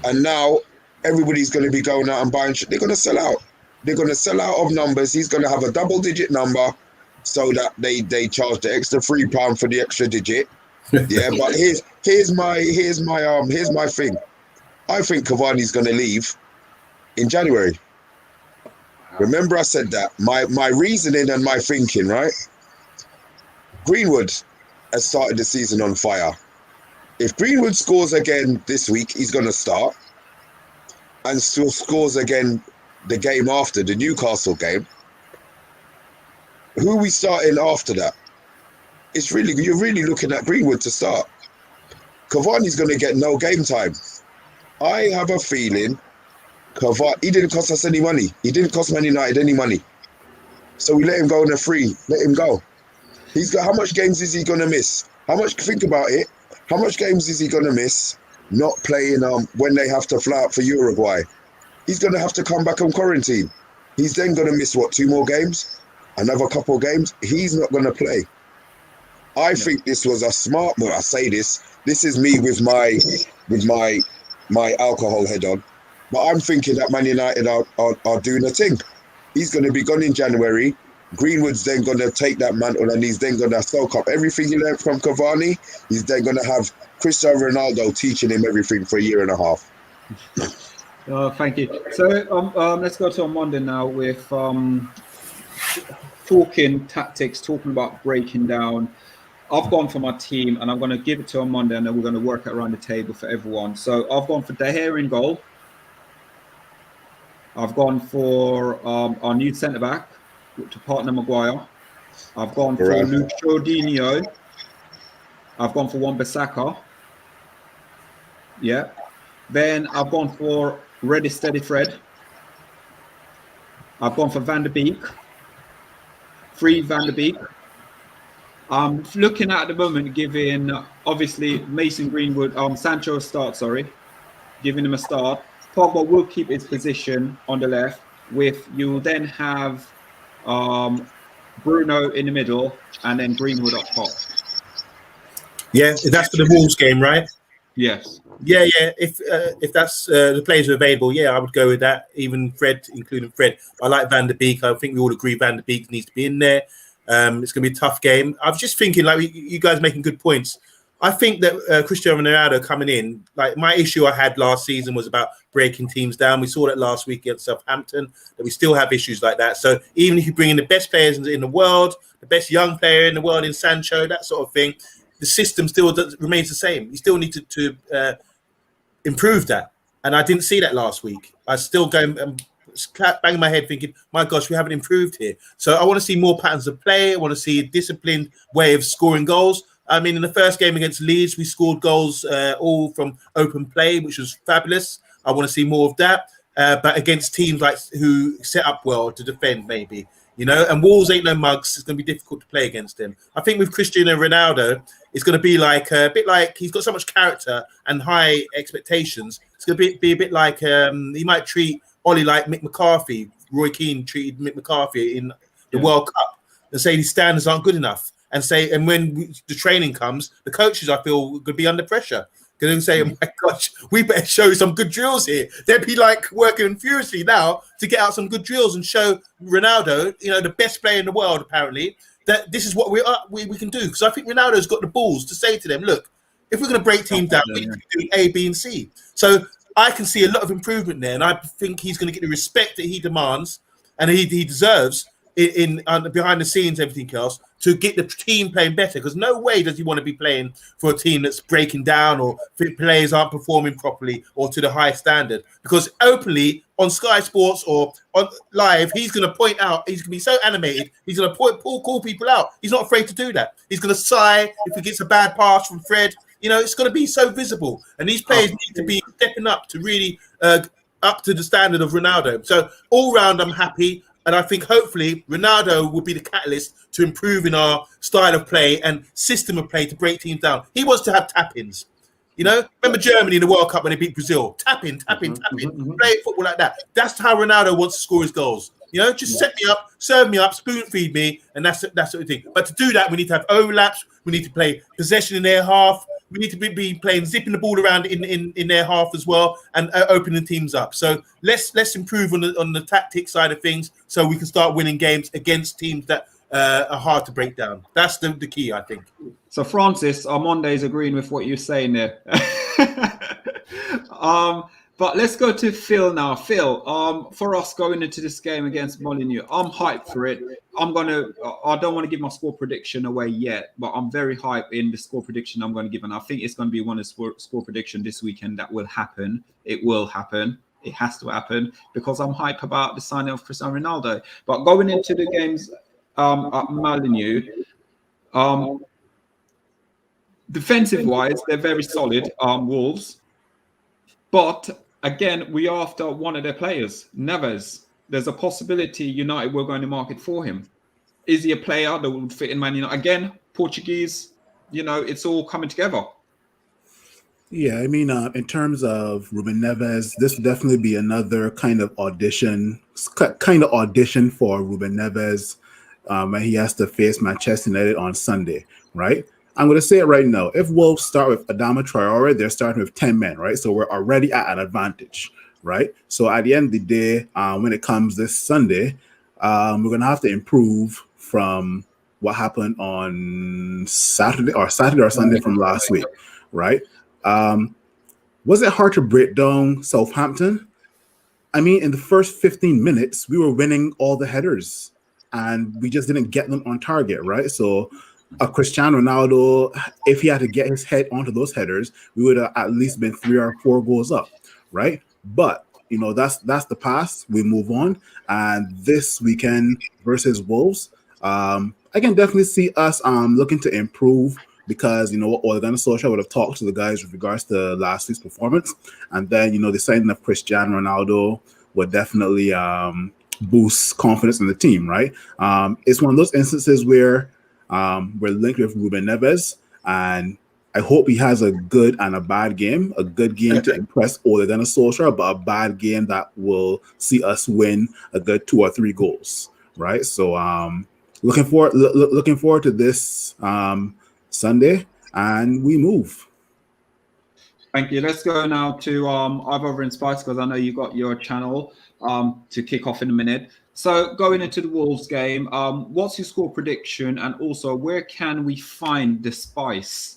And now everybody's going to be going out and buying shit. They're going to sell out. They're going to sell out of numbers. He's going to have a double-digit number so that they charge the extra £3 for the extra digit. Yeah, but here's my thing. I think Cavani's going to leave in January. Remember I said that. My reasoning and my thinking, right? Greenwood has started the season on fire. If Greenwood scores again this week, he's going to start. And still scores again the game after, the Newcastle game. Who are we starting after that? You're really looking at Greenwood to start. Cavani's going to get no game time. I have a feeling he didn't cost us any money. He didn't cost Man United any money. So we let him go on a free. Let him go. How much games is he going to miss? Think about it. How much games is he going to miss not playing when they have to fly out for Uruguay? He's going to have to come back on quarantine. He's then going to miss, 2 more games? Another couple of games? He's not going to play. I think this was a smart move. I say this is me with my alcohol head on. But I'm thinking that Man United are doing a thing. He's going to be gone in January. Greenwood's then going to take that mantle and he's then going to soak up everything he learned from Cavani. He's then going to have Cristiano Ronaldo teaching him everything for a year and a half. Thank you. So let's go to on Monday now with talking tactics, talking about breaking down. I've gone for my team and I'm going to give it to on Monday and then we're going to work it around the table for everyone. So I've gone for De Gea in goal. I've gone for our new centre-back to partner Maguire. I've gone for Luke Jorginho. I've gone for Wan-Bissaka. Yeah. Then I've gone for Ready Steady Fred. I've gone for Van der Beek. Free Van der Beek. I'm looking at the moment, giving obviously Mason Greenwood, Sancho a start, giving him a start. Pogba will keep his position on the left. You'll then have Bruno in the middle and then Greenwood up top. Yeah, that's for the Wolves game, right? Yes. Yeah. If that's the players are available, yeah, I would go with that. Even Fred, including Fred. I like Van der Beek. I think we all agree Van der Beek needs to be in there. It's going to be a tough game. I was just thinking, like you guys making good points. I think that Cristiano Ronaldo coming in, like my issue I had last season was about breaking teams down. We saw that last week against Southampton, that we still have issues like that. So even if you bring in the best players in the world, the best young player in the world in Sancho, that sort of thing, the system still remains the same. You still need to improve that. And I didn't see that last week. I still go banging my head thinking, my gosh, we haven't improved here. So I want to see more patterns of play. I want to see a disciplined way of scoring goals. I mean, in the first game against Leeds, we scored goals all from open play, which was fabulous. I want to see more of that. But against teams like who set up well to defend, maybe, you know, and Wolves ain't no mugs. It's going to be difficult to play against them. I think with Cristiano Ronaldo, it's going to be like a bit like he's got so much character and high expectations. It's going to be a bit like he might treat Ollie like Mick McCarthy. Roy Keane treated Mick McCarthy in the World Cup and say his standards aren't good enough. And when the training comes, the coaches, I feel, could be under pressure. Going to say, oh my gosh, we better show some good drills here. They'd be like working furiously now to get out some good drills and show Ronaldo, you know, the best player in the world, apparently, that this is what we can do. Because I think Ronaldo's got the balls to say to them, look, if we're going to break teams down, we need to do A, B, and C. So I can see a lot of improvement there, and I think he's going to get the respect that he demands and he deserves in behind the scenes, everything else, to get the team playing better. Because no way does he want to be playing for a team that's breaking down or players aren't performing properly or to the high standard. Because openly on Sky Sports or on live, he's going to point out, he's going to be so animated, he's going to call people out. He's not afraid to do that. He's going to sigh if he gets a bad pass from Fred. You know, it's going to be so visible. And these players need to be stepping up to really up to the standard of Ronaldo. So all round, I'm happy. And I think hopefully Ronaldo will be the catalyst to improving our style of play and system of play to break teams down. He wants to have tap-ins. You know, remember Germany in the World Cup when they beat Brazil? Tap in, play football like that. That's how Ronaldo wants to score his goals. You know, just set me up, serve me up, spoon feed me, and that's sort of thing. But to do that, we need to have overlaps. We need to play possession in their half. We need to be playing, zipping the ball around in their half as well, and opening teams up. So let's improve on the tactic side of things, so we can start winning games against teams that are hard to break down. That's the key, I think. So Francis, Armando is agreeing with what you're saying there. But let's go to Phil now. Phil, for us going into this game against Molineux, I'm hyped for it. I don't want to give my score prediction away yet, but I'm very hyped in the score prediction I'm going to give. And I think it's going to be one of the score prediction this weekend that will happen. It will happen. It has to happen because I'm hyped about the signing of Cristiano Ronaldo. But going into the games at Molineux, defensive-wise, they're very solid, Wolves. But again, we are after one of their players, Neves. There's a possibility United were going to market for him. Is he a player that would fit in Man United? Again, Portuguese, you know, it's all coming together. Yeah, I mean, in terms of Ruben Neves, this would definitely be another kind of audition for Ruben Neves when he has to face Manchester United on Sunday, right? I'm going to say it right now. If Wolves start with Adama Traore, they're starting with 10 men, right? So we're already at an advantage, right? So at the end of the day, when it comes this Sunday, we're going to have to improve from what happened on Saturday or Sunday from last week, right? Was it hard to break down Southampton? I mean, in the first 15 minutes, we were winning all the headers and we just didn't get them on target, right? So Cristiano Ronaldo, if he had to get his head onto those headers, we would have at least been 3 or 4 goals up, right? But you know, that's the past. We move on, and this weekend versus Wolves, I can definitely see us looking to improve because you know Ole Gunnar Solskjaer would have talked to the guys with regards to last week's performance, and then you know the signing of Cristiano Ronaldo would definitely boost confidence in the team, right? It's one of those instances where we're linked with Ruben Neves, and I hope he has a good and a bad game. A good game to impress Ole Gunnar Solskjaer, but a bad game that will see us win a good 2 or 3 goals, right? So looking forward to this Sunday, and we move. Thank you. Let's go now to I've in Spice because I know you got your channel to kick off in a minute. So going into the Wolves game, what's your score prediction, and also where can we find the Spice?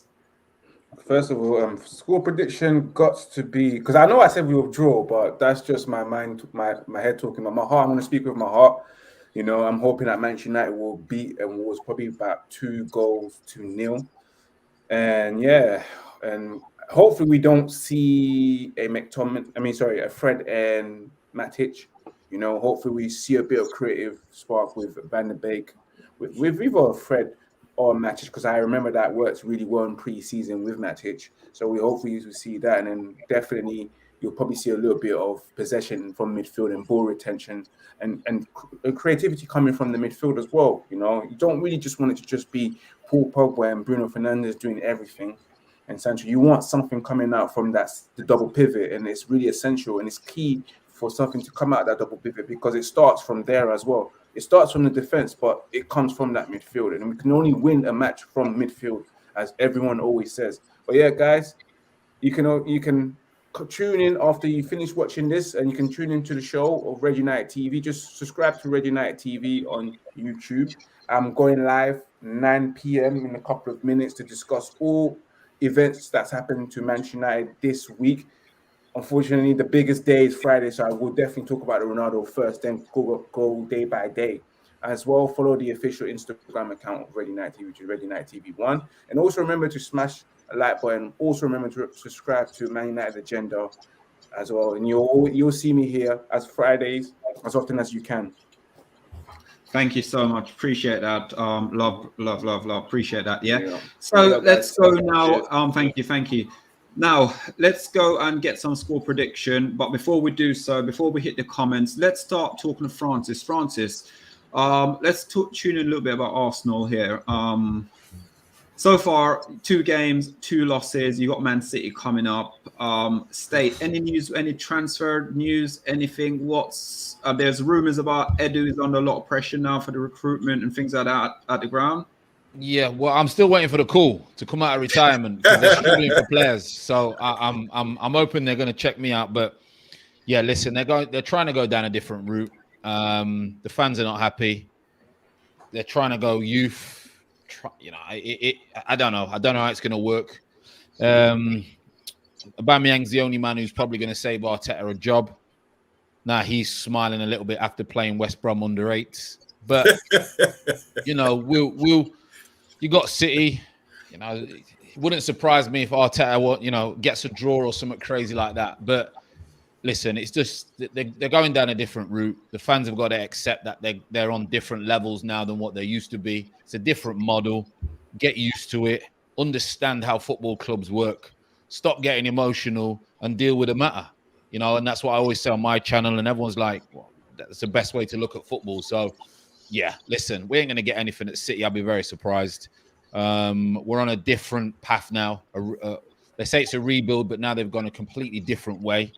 First of all, score prediction got to be, because I know I said we will draw, but that's just my mind, my head talking. But my heart, I'm going to speak with my heart. You know, I'm hoping that Manchester United will beat, and was probably about 2-0. And yeah, and hopefully we don't see a a Fred and Matic. You know, hopefully we see a bit of creative spark with Van der Beek, with either Fred or Matic, because I remember that worked really well in pre-season with Matic. So we hopefully will see that, and then definitely you'll probably see a little bit of possession from midfield and ball retention and creativity coming from the midfield as well. You know, you don't really just want it to just be Paul Pogba and Bruno Fernandes doing everything. And Sancho, you want something coming out from the double pivot, and it's really essential and it's key for something to come out of that double pivot, because it starts from there as well. It starts from the defense, but it comes from that midfield, and we can only win a match from midfield, as everyone always says. But yeah, guys, you can tune in after you finish watching this, and you can tune into the show of Red United TV. Just subscribe to Red United TV on YouTube. I'm going live 9 p.m. in a couple of minutes to discuss all events that's happened to Manchester United this week. Unfortunately, the biggest day is Friday, so I will definitely talk about the Ronaldo first, then go day by day. As well, follow the official Instagram account of Red United TV, which is Red United TV1. And also remember to smash a like button. Also remember to subscribe to Man United Agenda as well. And you'll see me here as Fridays as often as you can. Thank you so much. Appreciate that. Love. Appreciate that. Yeah. So let's go now. Thank you. Now let's go and get some score prediction. But before we do so, before we hit the comments, let's start talking to Francis. Let's tune in a little bit about Arsenal here. So far, 2 games, 2 losses. You got Man City coming up. State, any news, any transfer news, anything? There's rumors about Edu is under a lot of pressure now for the recruitment and things like that at the ground. Yeah, well, I'm still waiting for the call to come out of retirement because they're struggling for players. So I'm hoping they're going to check me out. But yeah, listen, they're trying to go down a different route. The fans are not happy. They're trying to go youth. I don't know. I don't know how it's going to work. Aubameyang's the only man who's probably going to save Arteta a job. Now he's smiling a little bit after playing West Brom under 8s. But you got City. It wouldn't surprise me if Arteta, gets a draw or something crazy like that. But listen, it's just they're going down a different route. The fans have got to accept that they're on different levels now than what they used to be. It's a different model. Get used to it. Understand how football clubs work. Stop getting emotional and deal with the matter. And that's what I always say on my channel. And everyone's like, well, that's the best way to look at football. So, yeah, listen, we ain't going to get anything at City. I'll be very surprised. We're on a different path now. They say it's a rebuild, but now they've gone a completely different way.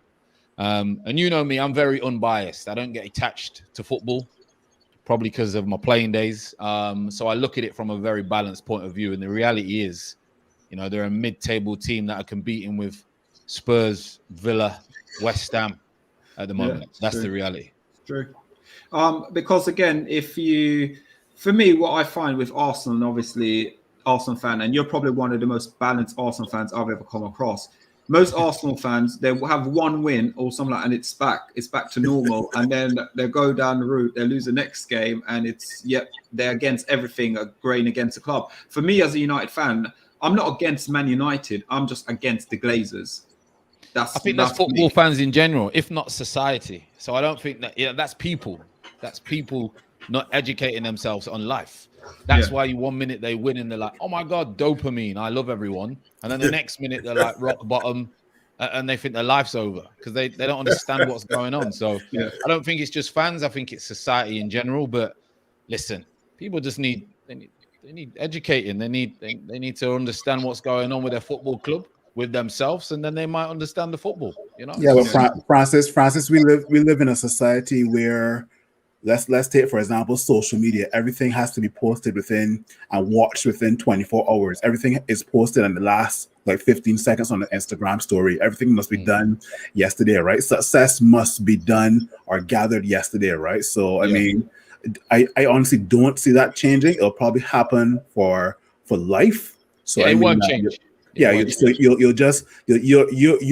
And you know me, I'm very unbiased. I don't get attached to football, probably because of my playing days. So I look at it from a very balanced point of view. And the reality is, they're a mid-table team that are competing with Spurs, Villa, West Ham at the moment. Yeah, that's true. The reality. True. Because again, for me, what I find with Arsenal, and obviously Arsenal fan, and you're probably one of the most balanced Arsenal fans I've ever come across. Most Arsenal fans, they will have one win or something like, and it's back to normal, and then they go down the route, they lose the next game, and they're against everything, agreeing against the club. For me, as a United fan, I'm not against Man United. I'm just against the Glazers. I think that's football fans in general, if not society. So I don't think that that's people. That's people not educating themselves on life. That's why 1 minute they win and they're like, oh my God, dopamine, I love everyone. And then the next minute they're like rock bottom and they think their life's over because they don't understand what's going on. So I don't think it's just fans. I think it's society in general. But listen, people just need educating. They need to understand what's going on with their football club, with themselves, and then they might understand the football. Yeah, but Francis, we live in a society where let's take, for example, social media. Everything has to be posted within and watched within 24 hours. Everything is posted in the last 15 seconds on the Instagram story. Everything must be done yesterday, right? Success must be done or gathered yesterday, right? So I mean, I honestly don't see that changing. It'll probably happen for life. So it won't change. Yeah, you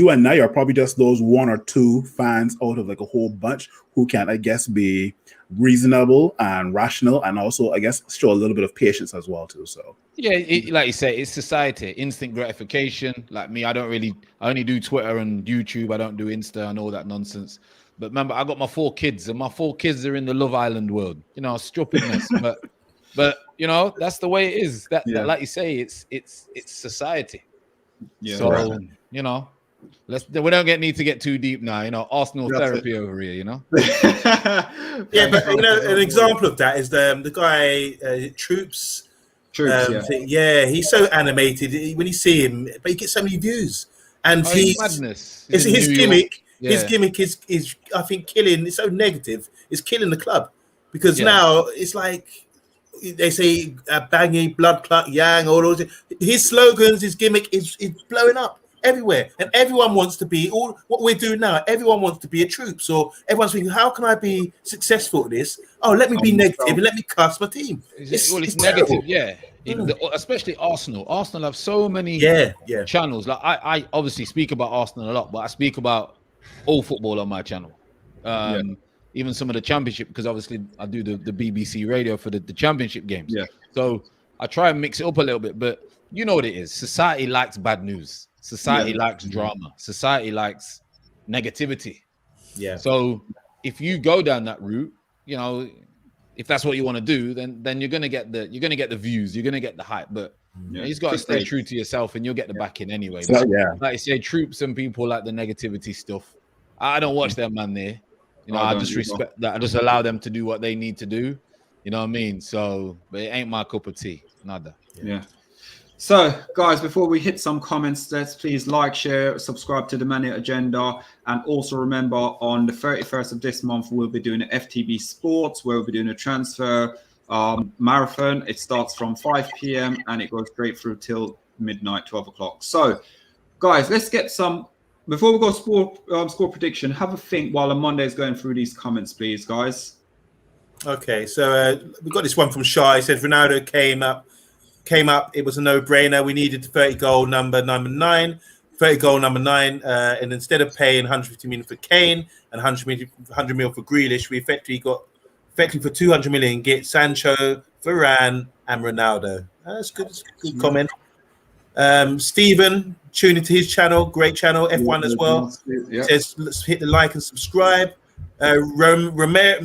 and I are probably just those one or two fans out of like a whole bunch who can, I guess, be reasonable and rational, and also, I guess, show a little bit of patience as well too. So Yeah, like you say, it's society, instant gratification. Like me, I only do Twitter and YouTube. I don't do Insta and all that nonsense. But remember, I got my 4 kids, and my 4 kids are in the Love Island world. Stupidness. but that's the way it is. That like you say, it's society. Yeah. So Right. we don't need to get too deep now. Arsenal That's therapy over here. Yeah, but an example of that is the guy Troops. He's so animated when you see him, but he gets so many views, and it's madness. His gimmick. Yeah. His gimmick is I think killing. It's so negative. It's killing the club because now it's like they say banging blood clot yang, all those. His slogans, his gimmick is blowing up everywhere, and everyone wants to be all what we're doing now. Everyone wants to be a troop, so everyone's thinking, how can I be successful at this? Oh, let me be negative and let me cuss my team. It's negative, yeah. Especially Arsenal. Arsenal have so many channels. Like I obviously speak about Arsenal a lot, but I speak about all football on my channel. Even some of the championship, because obviously I do the BBC radio for the championship games. Yeah. So I try and mix it up a little bit, but you know what it is. Society likes bad news. Society likes drama. Society likes negativity. Yeah. So if you go down that route, if that's what you want to do, then you're gonna get the views, you're gonna get the hype. But you just got to stay true to yourself, and you'll get the backing anyway. So, like you say, troops and people like the negativity stuff. I don't watch them, man. There, I just respect that. I just allow them to do what they need to do. You know what I mean? So, but it ain't my cup of tea. Nada. Yeah. So, guys, before we hit some comments, let's please like, share, subscribe to the Man It Agenda. And also remember, on the 31st of this month, we'll be doing an FTB Sports, where we'll be doing a transfer marathon. It starts from 5 p.m. and it goes straight through till midnight, 12 o'clock. So, guys, let's get some... Before we go score prediction, have a think while Monday is going through these comments, please, guys. Okay, so we got this one from Shah. He said Ronaldo came up. It was a no-brainer. We needed 30 goal number 9, and instead of paying 150 million for Kane and 100 million for Grealish, we effectively for 200 million get Sancho, Varane, and Ronaldo. That's good. That's a good comment. Stephen, tune into his channel, great channel, F1 as well. Says let's hit the like and subscribe. Romeo,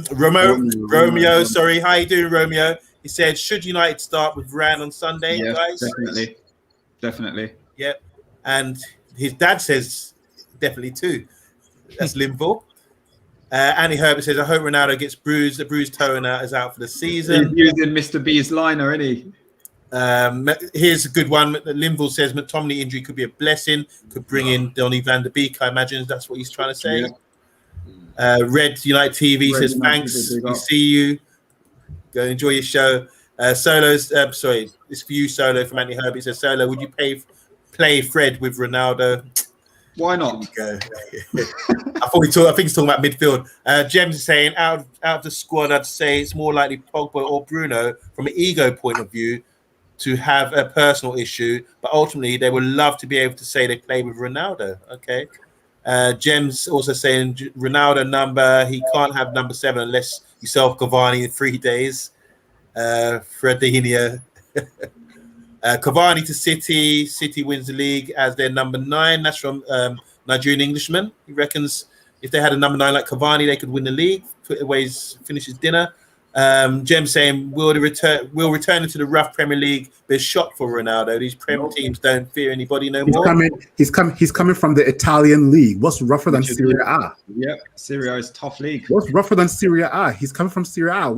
sorry, how you doing, Romeo? He said, should United start with Varane on Sunday, guys? Definitely. Yep. And his dad says definitely too. That's Linville. Annie Herbert says, I hope Ronaldo gets bruised. The bruised toe is out for the season. He's using Mr. B's liner, isn't he? Here's a good one. Linville says McTominay injury could be a blessing. Could bring in Donny van der Beek. I imagine that's what he's trying to say. Yeah. Red United TV says, thanks. We see you. Go enjoy your show. Solo's sorry, it's for you, Solo, from Andy Herbie. Says, Solo, would you play Fred with Ronaldo? Why not? I think he's talking about midfield. James is saying out of the squad, I'd say it's more likely Pogba or Bruno from an ego point of view to have a personal issue, but ultimately they would love to be able to say they play with Ronaldo. Okay. Jem's also saying Ronaldo number, he can't have number 7 unless you sell Cavani in 3 days. Fredinho. Cavani to City. City wins the league as their number 9. That's from Nigerian Englishman. He reckons if they had a number 9 like Cavani, they could win the league. Finish his dinner. Jem saying, will return into the rough Premier League be a shock for Ronaldo? These Premier teams don't fear anybody no more. He's coming from the Italian league. What's rougher than Serie A? Yep, Serie A is tough league. What's rougher than Serie A? He's coming from Serie A.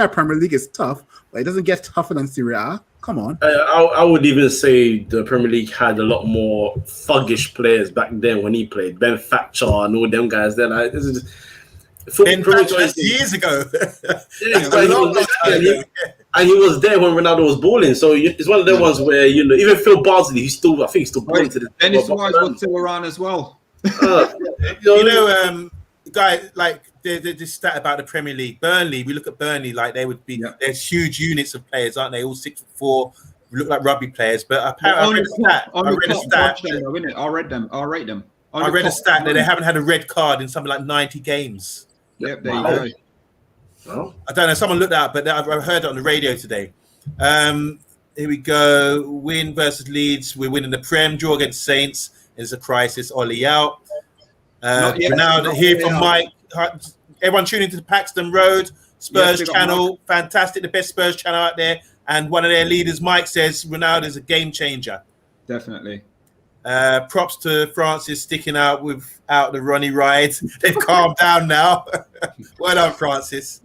Premier League is tough, but it doesn't get tougher than Serie A. Come on. I would even say the Premier League had a lot more thuggish players back then when he played. Ben Thatcher and all them guys. They're like, this is years ago. And he was there when Ronaldo was balling. So it's one of the ones where even Phil Bardsley, he's still balling to the. Dennis Wise was still around as well. Guy, like this stat about the Premier League. Burnley, we look at Burnley like they would be. There's huge units of players, aren't they? All 6'4", look like rugby players. But apparently, I read a stat. I read them. I read a stat that they haven't had a red card in something like 90 games. Yep, there you go. Well, I don't know. Someone looked that up, but I've heard it on the radio today. Here we go. Win versus Leeds. We're winning the Prem. Draw against Saints. It's a crisis. Ollie out. Ronaldo here from Mike. Everyone tuning to the Paxton Road Spurs channel. Fantastic. The best Spurs channel out there. And one of their leaders, Mike, says Ronaldo is a game changer. Definitely. Props to Francis sticking out without the Ronnie ride. They've calmed down now. Well done, Francis.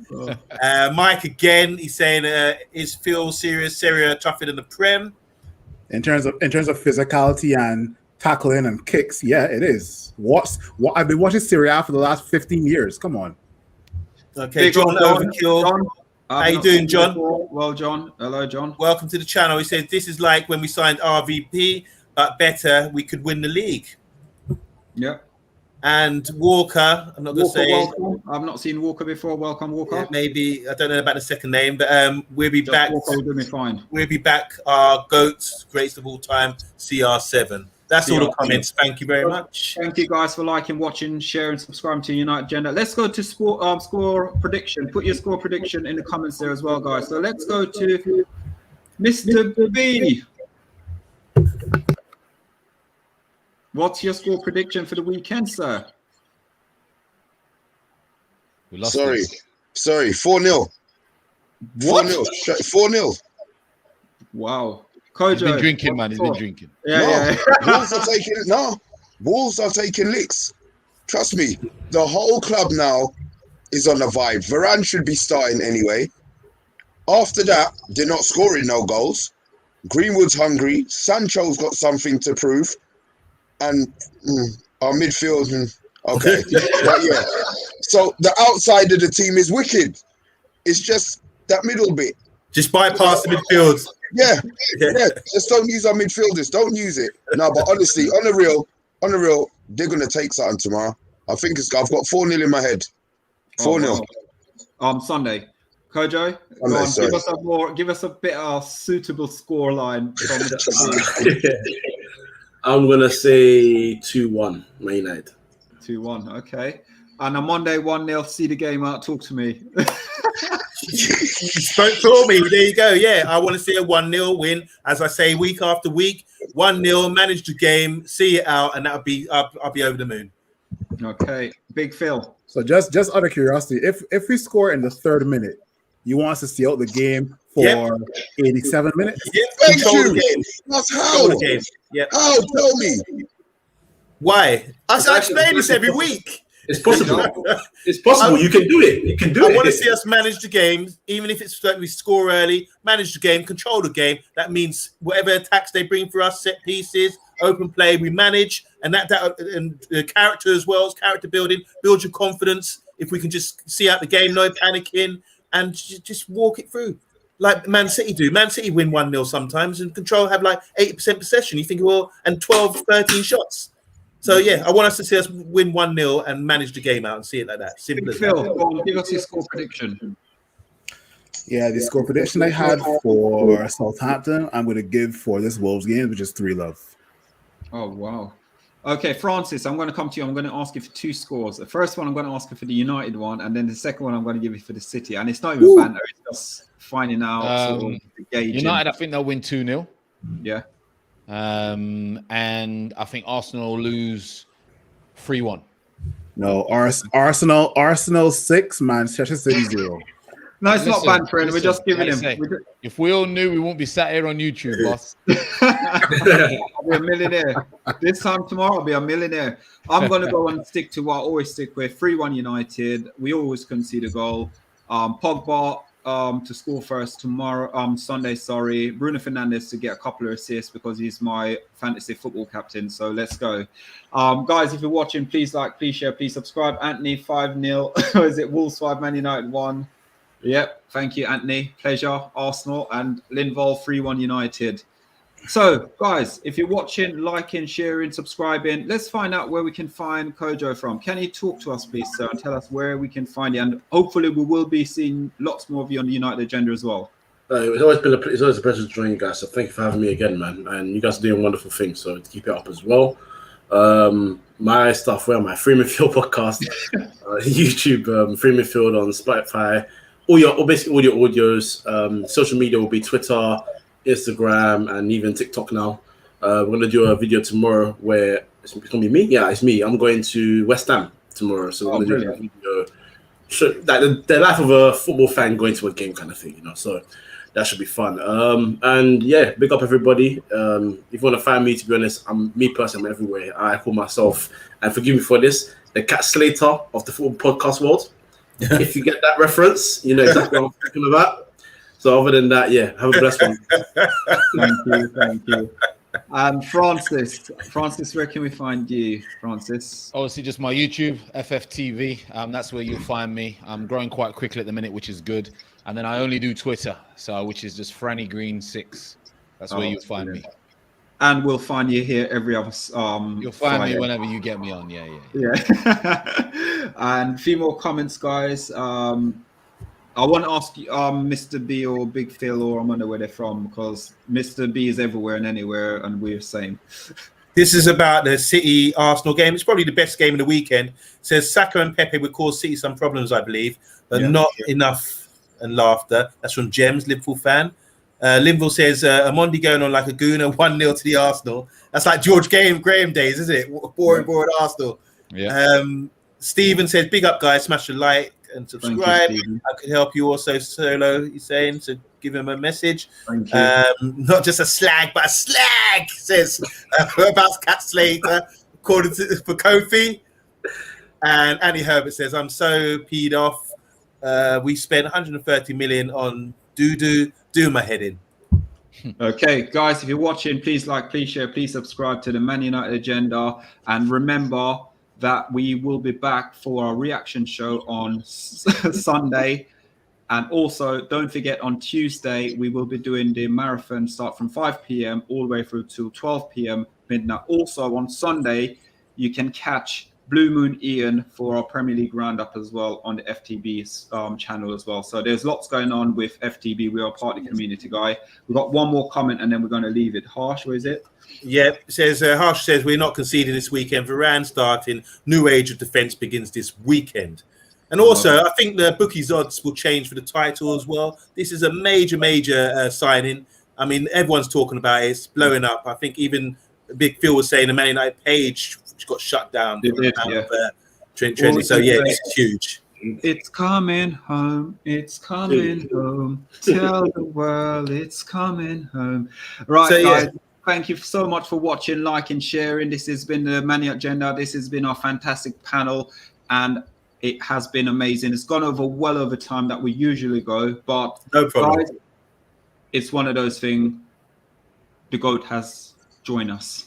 Mike again. He's saying, "Is Phil serious? Serie tougher than the Prem?" In terms of physicality and tackling and kicks, yeah, it is. What I've been watching Serie A for the last 15 years. Come on. Okay, John Overkill. John, how you doing, John? Well, John. Hello, John. Welcome to the channel. He says this is like when we signed RVP, but better. We could win the league. Yep. And Walker, I'm not going to say. Welcome. I've not seen Walker before. Welcome, Walker. Yeah, maybe I don't know about the second name, but we'll be back. Walker will do me fine. We'll be back. Our GOAT, greatest of all time, CR7. That's all the comments. Thank you very much. Thank you guys for liking, watching, sharing, subscribing to United Agenda. Let's go to score prediction. Put your score prediction in the comments there as well, guys. So let's go to Mr. B. What's your score prediction for the weekend, sir? Sorry, 4-0. 4-0. 4-0. Wow. He's Kojo. been drinking, man. He's been drinking. Yeah. Wolves are taking licks. Trust me. The whole club now is on a vibe. Varane should be starting anyway. After that, they're not scoring no goals. Greenwood's hungry. Sancho's got something to prove. And our midfield, okay. Yeah. So the outside of the team is wicked. It's just that middle bit. Just bypass the midfield. Yeah. Just don't use our midfielders. Don't use it. No, but honestly, on the real, they're gonna take something tomorrow. I've got 4-0 in my head. 4-0. Sunday. Kojo, give us a bit of suitable score line from the I'm gonna say 2-1, Man United. 2-1, okay. And on Monday, 1-0. See the game out. Talk to me. You spoke for me. There you go. Yeah, I want to see a 1-0 win. As I say, week after week, 1-0, manage the game, see it out, and I'll be over the moon. Okay, Big Phil. So just out of curiosity, if we score in the third minute, you want us to see out the game for 87 minutes? Yeah, Thank control you. the game. That's Control how. the game. Yeah. How? Tell me. Why? I explain this every week. It's possible. It's possible. You can do it. You can do it. I want to see us manage the game, even if it's like we score early, manage the game, control the game. That means whatever attacks they bring for us, set pieces, open play, we manage, and that and character as well as character building, build your confidence. If we can just see out the game, no panicking, and just walk it through. Like Man City do. Man City win 1-0 sometimes, and Control have like 80% possession. You think, well, and 12, 13 shots. So, yeah, I want us to see us win 1-0 and manage the game out and see it like that. Simple as Phil, that. give us your score prediction. Yeah, the score prediction I had for Southampton, I'm going to give for this Wolves game, which is 3-0. Oh, wow. Okay, Francis, I'm going to come to you. I'm going to ask you for 2 scores. The first one, I'm going to ask you for the United one, and then the second one, I'm going to give you for the City. And it's not even banter, it's just finding out, sort of gauging. United, I think they'll win 2-0. Yeah. And I think Arsenal will lose 3-1. No, Arsenal 6, Manchester City 0. No, it's not bantering. We're just giving him. If we all knew, we won't be sat here on YouTube, boss. I'll be a millionaire. This time tomorrow, I'll be a millionaire. I'm going to go and stick to what I always stick with. 3-1 United. We always concede a goal. Pogba to score first tomorrow, Sunday, sorry. Bruno Fernandes to get a couple of assists because he's my fantasy football captain. So let's go. Guys, if you're watching, please like, please share, please subscribe. Anthony, 5-0. Is it Wolves 5, Man United 1? Yep. Thank you, Anthony. Pleasure. Arsenal and Linval 3-1 United. So, guys, if you're watching, liking, sharing, subscribing, let's find out where we can find Kojo from. Can you talk to us, please, sir, and tell us where we can find you? And hopefully we will be seeing lots more of you on the United Agenda as well. It's always a pleasure to join you guys. So thank you for having me again, man. And you guys are doing wonderful things. So keep it up as well. My stuff, where my Free Midfield podcast, YouTube, Free Midfield on Spotify, basically all your audios. Social media will be Twitter, Instagram, and even TikTok now. We're gonna do a video tomorrow where it's gonna be me. Yeah, it's me. I'm going to West Ham tomorrow, so we're gonna do a video. The life of a football fan going to a game kind of thing, So that should be fun. And yeah, big up everybody. If you want to find me, to be honest, I'm everywhere. I call myself, and forgive me for this, the Cat Slater of the football podcast world. If you get that reference, you know exactly what I'm talking about. So other than that, yeah, have a blessed one. Thank you. Francis, where can we find you, Francis? Obviously, just my YouTube, FFTV. That's where you'll find me. I'm growing quite quickly at the minute, which is good. And then I only do Twitter, which is just Franny Green 6. That's where you'll find me. And we'll find you here every other. You'll find Friday. Me whenever you get me on. Yeah. And a few more comments, guys. I want to ask you, Mr. B or Big Phil, or I wonder where they're from, because Mr. B is everywhere and anywhere, and we're the same. This is about the City Arsenal game. It's probably the best game of the weekend. It says Saka and Pepe would cause City some problems, I believe, but not enough and laughter. That's from Gems, Liverpool fan. Linville says Amondi going on like a gooner, 1-0 to the Arsenal. That's like George Graham days, isn't it? Boring Arsenal. Yeah. Stephen says, big up, guys. Smash the like and subscribe. I could help you also, Solo, he's saying, so give him a message. Thank you. Not just a slag, but a slag, says about Cat Slater, according to for Kofi. And Annie Herbert says, I'm so peed off. We spent 130 million on do my head in. Okay, guys, if you're watching, please like, please share, please subscribe to the Man United Agenda. And remember that we will be back for our reaction show on Sunday. And also, don't forget, on Tuesday, we will be doing the marathon, start from 5 p.m. all the way through to 12 p.m. midnight. Also, on Sunday, you can catch Blue Moon Ian for our Premier League roundup as well on the FTB's channel as well. So there's lots going on with FTB. We are part of the community, guy. We've got one more comment and then we're going to leave it. Harsh, where is it? Yeah, it says Harsh says we're not conceding this weekend. Varane starting. New age of defence begins this weekend. And also, I think the bookies odds will change for the title as well. This is a major signing. I mean, everyone's talking about it. It's blowing up. I think even Big Phil was saying the Man United page got shut down. Trending. So yeah, this is huge. It's coming home. It's coming home. Tell the world it's coming home. Right, so, guys. Thank you so much for watching, liking, sharing. This has been the Man United Agenda. This has been our fantastic panel, and it has been amazing. It's gone well over time that we usually go, but no problem. Guys, it's one of those things. The GOAT has joined us.